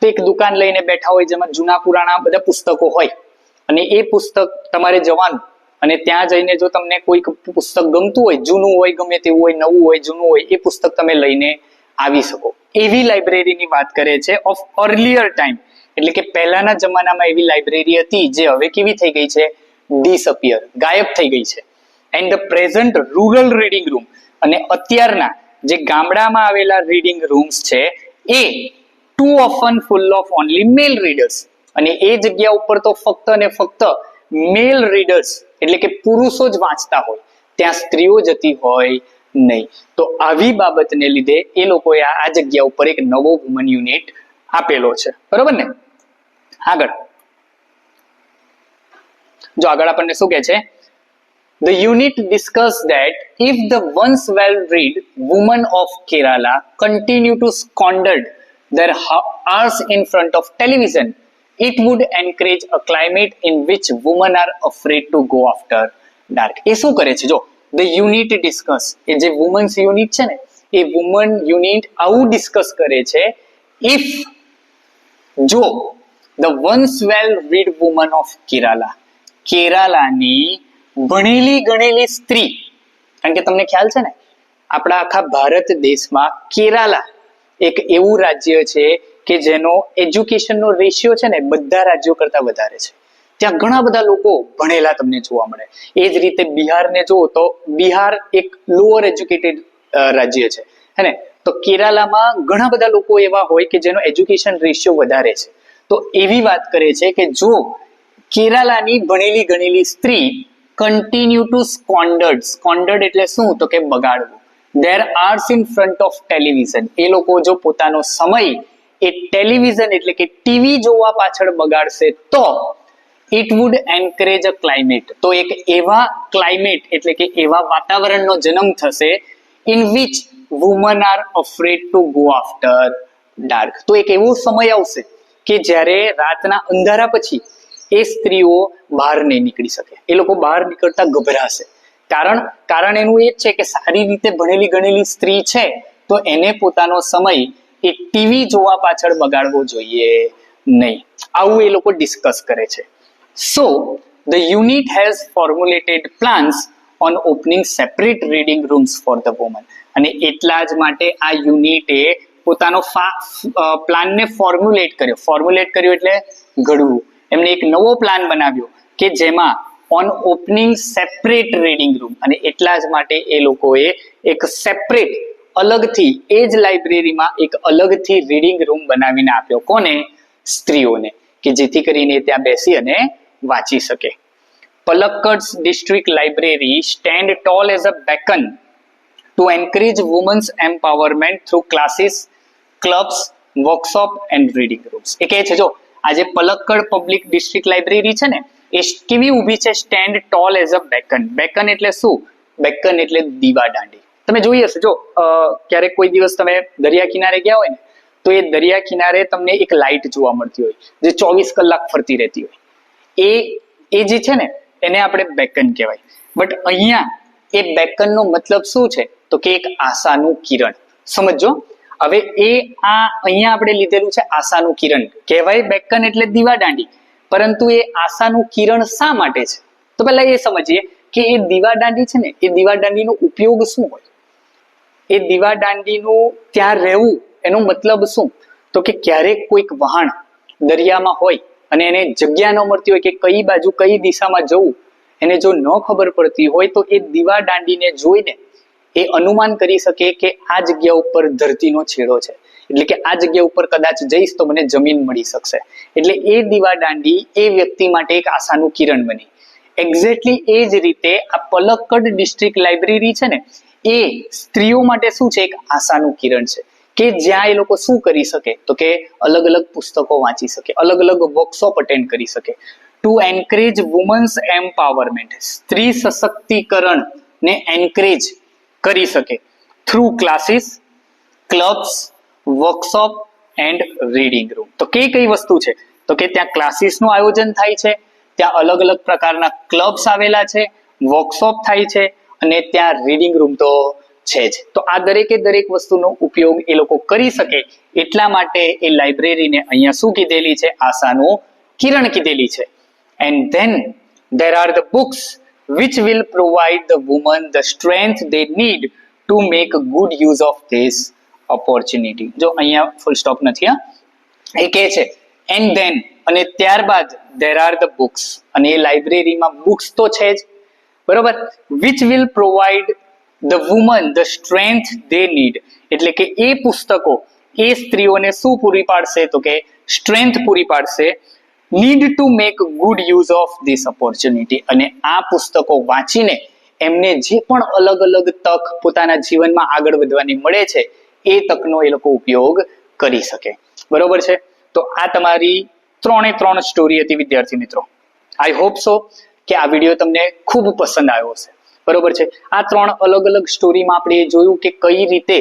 તો એક દુકાન લઈને બેઠા હોય જેમાં જૂના પુરાણા બધા પુસ્તકો હોય અને એ પુસ્તક તમારે જવાનું અને ત્યાં જઈને જો તમને કોઈક પુસ્તક ગમતું હોય, જૂનું હોય, ગમે તેવું હોય, નવું હોય, જૂનું હોય, એ પુસ્તક તમે લઈને આવી શકો. એવી લાઇબ્રેરીની વાત કરે છે ઓફ અર્લિયર ટાઈમ. એટલે કે પહેલાના જમાનામાં એવી લાઇબ્રેરી હતી જે હવે કેવી થઈ ગઈ છે? ડિસઅપિયર, ગાયબ થઈ ગઈ છે. And the present rural reading room, અને અત્યારના જે ગામડામાં આવેલા રીડિંગ રૂમ્સ છે એ too often full of only male readers. અને એ જગ્યા ઉપર તો ફક્ત ને ફક્ત મેલ રીડર્સ એટલે કે પુરુષો જ વાંચતા હોય, ત્યાં સ્ત્રીઓ જતી હોય નહીં. તો આવી બાબતને લીધે એ લોકોએ આ જગ્યા ઉપર એક નવો વુમન યુનિટ આપેલો છે. બરોબર ને? આગળ જો આગળ આપણને શું કહે છે? The unit discussed that if the once well-read women of Kerala continue to squander their hours in front of television, it would encourage a climate in which women are afraid to go after dark. એ શું કરે છે? જો the unit discuss, એ જે women's unit છે ને એ woman unit આવું discuss કરે છે if જો the once well-read women of Kerala, કેરાલાની ભણેલી ગણેલી સ્ત્રી, કારણ કે તમને ખ્યાલ છે ને આપણા આખા ભારત દેશમાં કેરાલા એક એવું રાજ્ય છે કે જેનો એજ્યુકેશનનો રેશિયો છે ને બધા રાજ્યો કરતા વધારે છે. ત્યાં ઘણા બધા લોકો ભણેલા તમને જોવા મળે. એ જ રીતે બિહારને જુઓ તો બિહાર એક લોઅર એજ્યુકેટેડ રાજ્ય છે, હે ને? તો કેરાલામાં ઘણા બધા લોકો એવા હોય કે જેનો એજ્યુકેશન રેશિયો વધારે છે. તો એવી વાત કરે છે કે જો કેરાલાની ભણેલી ગણેલી સ્ત્રી કન્ટિન્યુ ટુ સ્કોન્ડર્ડ એટલે શું? તો કે બગાડવું. Their arse in front of television, એ લોકો જો પોતાનો સમય એ ટેલિવિઝન એટલે કે ટીવી જોવા પાછળ બગાડશે તો it would encourage a climate, તો એક એવા ક્લાઇમેટ એટલે કે એવા વાતાવરણનો જન્મ થશે in which woman R afraid to go after dark. તો એક એવો સમય આવશે કે જ્યારે રાતના અંધારા પછી એ સ્ત્રીઓ બહાર નહીં નીકળી શકે. એ લોકો બહાર નીકળતા ગભરાશે. કારણ એનું એ જ છે કે સારી રીતે ભણેલી ગણેલી સ્ત્રી છે તો એને પોતાનો સમય એ ટીવી જોવા પાછળ બગાડવો જોઈએ નહીં. આવું એ લોકો ડિસ્કસ કરે છે. સો the unit has formulated plans on opening separate reading rooms for the women. અને એટલા જ માટે આ યુનિટે પોતાનો પ્લાનને ફોર્મ્યુલેટ કર્યો એટલે ઘડવું. એમને એક નવો પ્લાન બનાવ્યો કે જેમાં on opening separate reading room, અને એટલા જ માટે એ લોકોએ એક સેપરેટ અલગથી એ જ લાઇબ્રેરીમાં એક અલગથી રીડિંગ રૂમ બનાવીને આપ્યો. કોને? સ્ત્રીઓને, કે જેથી કરીને ત્યાં બેસી અને વાંચી શકે. પલક્કડ's district library stand tall as a beacon to encourage women's empowerment through classes, clubs, workshop and reading rooms. એ કહે છે જો આજે પલક્કડ પબ્લિક ડિસ્ટ્રિક્ટ લાઇબ્રેરી છે ને એ કેવી ઊભી છે? Stand toll as a bacon. Bacon એટલે શું? બેકન એટલે દીવા દાંડી. તમે જોઈ હશે, જો ક્યારેક કોઈ દિવસ તમે દરિયા કિનારે ગયા હોય ને તો એ દરિયા કિનારે તમને એક લાઇટ જોવા મળતી હોય જે 24 કલાક ફરતી રહેતી હોય. એ જે છે ને એને આપણે બેકન કહેવાય. બટ અહીંયા એ બેકનનો મતલબ શું છે? તો કે એક આશાનું કિરણ. સમજો, હવે અહીંયા આપણે લીધેલું છે આશાનું કિરણ. કહેવાય બેકન એટલે દીવાદાંડી, પરંતુ એ આશાનું કિરણ શા માટે છે? તો પહેલા એ સમજીએ કે એ દીવાદાંડી છે ને, એ દીવાદાંડીનો ઉપયોગ શું હોય? એ દીવાદાંડીનું ત્યાં રહેવું એનો મતલબ શું? તો કે ક્યારેક કોઈક વહાણ દરિયામાં હોય અને એને જગ્યા ન મળતી હોય કે કઈ બાજુ કઈ દિશામાં જવું, એને જો ન ખબર પડતી હોય તો એ દીવાદાંડીને જોઈને એ અનુમાન કરી શકે કે આ જગ્યા ઉપર ધરતીનો છેડો છે, એટલે કે આ જગ્યા ઉપર કદાચ જઈશ તો મને જમીન મળી શકશે. એટલે એ દીવાદાંડી એ વ્યક્તિ માટે એક આશાનું કિરણ બની. એક્ઝેક્ટલી એ જ રીતે આ પલક્કડ ડિસ્ટ્રિક્ટ લાઇબ્રેરી છે ને, એ સ્ત્રીઓ માટે શું છે? એક આશાનું કિરણ છે કે જ્યાં એ લોકો શું કરી શકે? તો કે અલગ અલગ પુસ્તકો વાંચી શકે, અલગ અલગ વર્કશોપ અટેન્ડ કરી શકે. ટુ એન્કરેજ વુમન્સ એમ્પાવરમેન્ટ, સ્ત્રી સશક્તિકરણ ને એન્કરેજ કરી શકે through classes, clubs, workshop and reading room. તો કઈ વસ્તુ છે? તો કે ત્યાં ક્લાસીસનું આયોજન થાય છે, ત્યાં અલગ અલગ પ્રકારના ક્લબ્સ આવેલા છે, વર્કશોપ થાય છે અને ત્યાં રીડિંગ રૂમ તો છે જ. તો આ દરેક વસ્તુનો ઉપયોગ એ લોકો કરી શકે એટલા માટે એ લાઇબ્રેરીને અહીંયા શું કીધેલી છે? આશાનું કિરણ કીધેલી છે. And then there are the books which will provide the woman the strength they need to make a good use of this opportunity. જો અહીંયા ફૂલ સ્ટોપ નથી, એ કહે છે એન્ડ ધેન, અને ત્યારબાદ there are the books, અને એ લાઇબ્રેરીમાં books તો છે જ, બરોબર, which will provide the woman the strength they need, એટલે કે એ પુસ્તકો એ સ્ત્રીઓને શું પૂરી પાડશે? તો કે સ્ટ્રેન્થ પૂરી પાડશે. need to make good use of this opportunity, અને આ પુસ્તકો વાંચીને એમને જે પણ અલગ અલગ તક પોતાના જીવનમાં આગળ વધવાની મળે છે એ તકનો એ લોકો ઉપયોગ કરી શકે. બરોબર છે? તો આ તમારી 3 સ્ટોરી હતી વિદ્યાર્થી મિત્રો. આઈ હોપ સો કે આ વિડીયો તમને ખૂબ પસંદ આવ્યો હશે. બરોબર છે? આ 3 અલગ અલગ સ્ટોરીમાં આપણે એ જોયું કે કઈ રીતે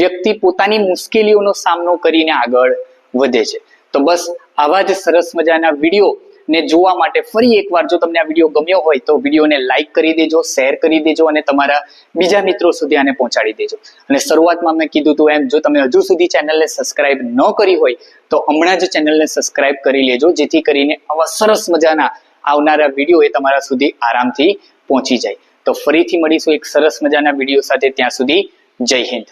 વ્યક્તિ પોતાની મુશ્કેલીઓનો સામનો કરીને આગળ વધે છે. તો બસ આવા જ સરસ મજાના વિડીયો ને જોવા માટે ફરી એકવાર જો તમને આ વિડીયો ગમ્યો હોય તો વિડીયોને લાઈક કરી દેજો, શેર કરી દેજો અને તમારા બીજા મિત્રો સુધી આને પહોંચાડી દેજો. અને શરૂઆતમાં મેં કીધું હતું એમ, જો તમે હજુ સુધી ચેનલને સબસ્ક્રાઇબ ન કરી હોય તો હમણાં જ ચેનલને સબસ્ક્રાઇબ કરી લેજો, જેથી કરીને આવા સરસ મજાના આવનારા વિડીયો એ તમારા સુધી આરામથી પહોંચી જાય. તો ફરીથી મળીશું એક સરસ મજાના વિડીયો સાથે. ત્યાં સુધી જય હિન્દ.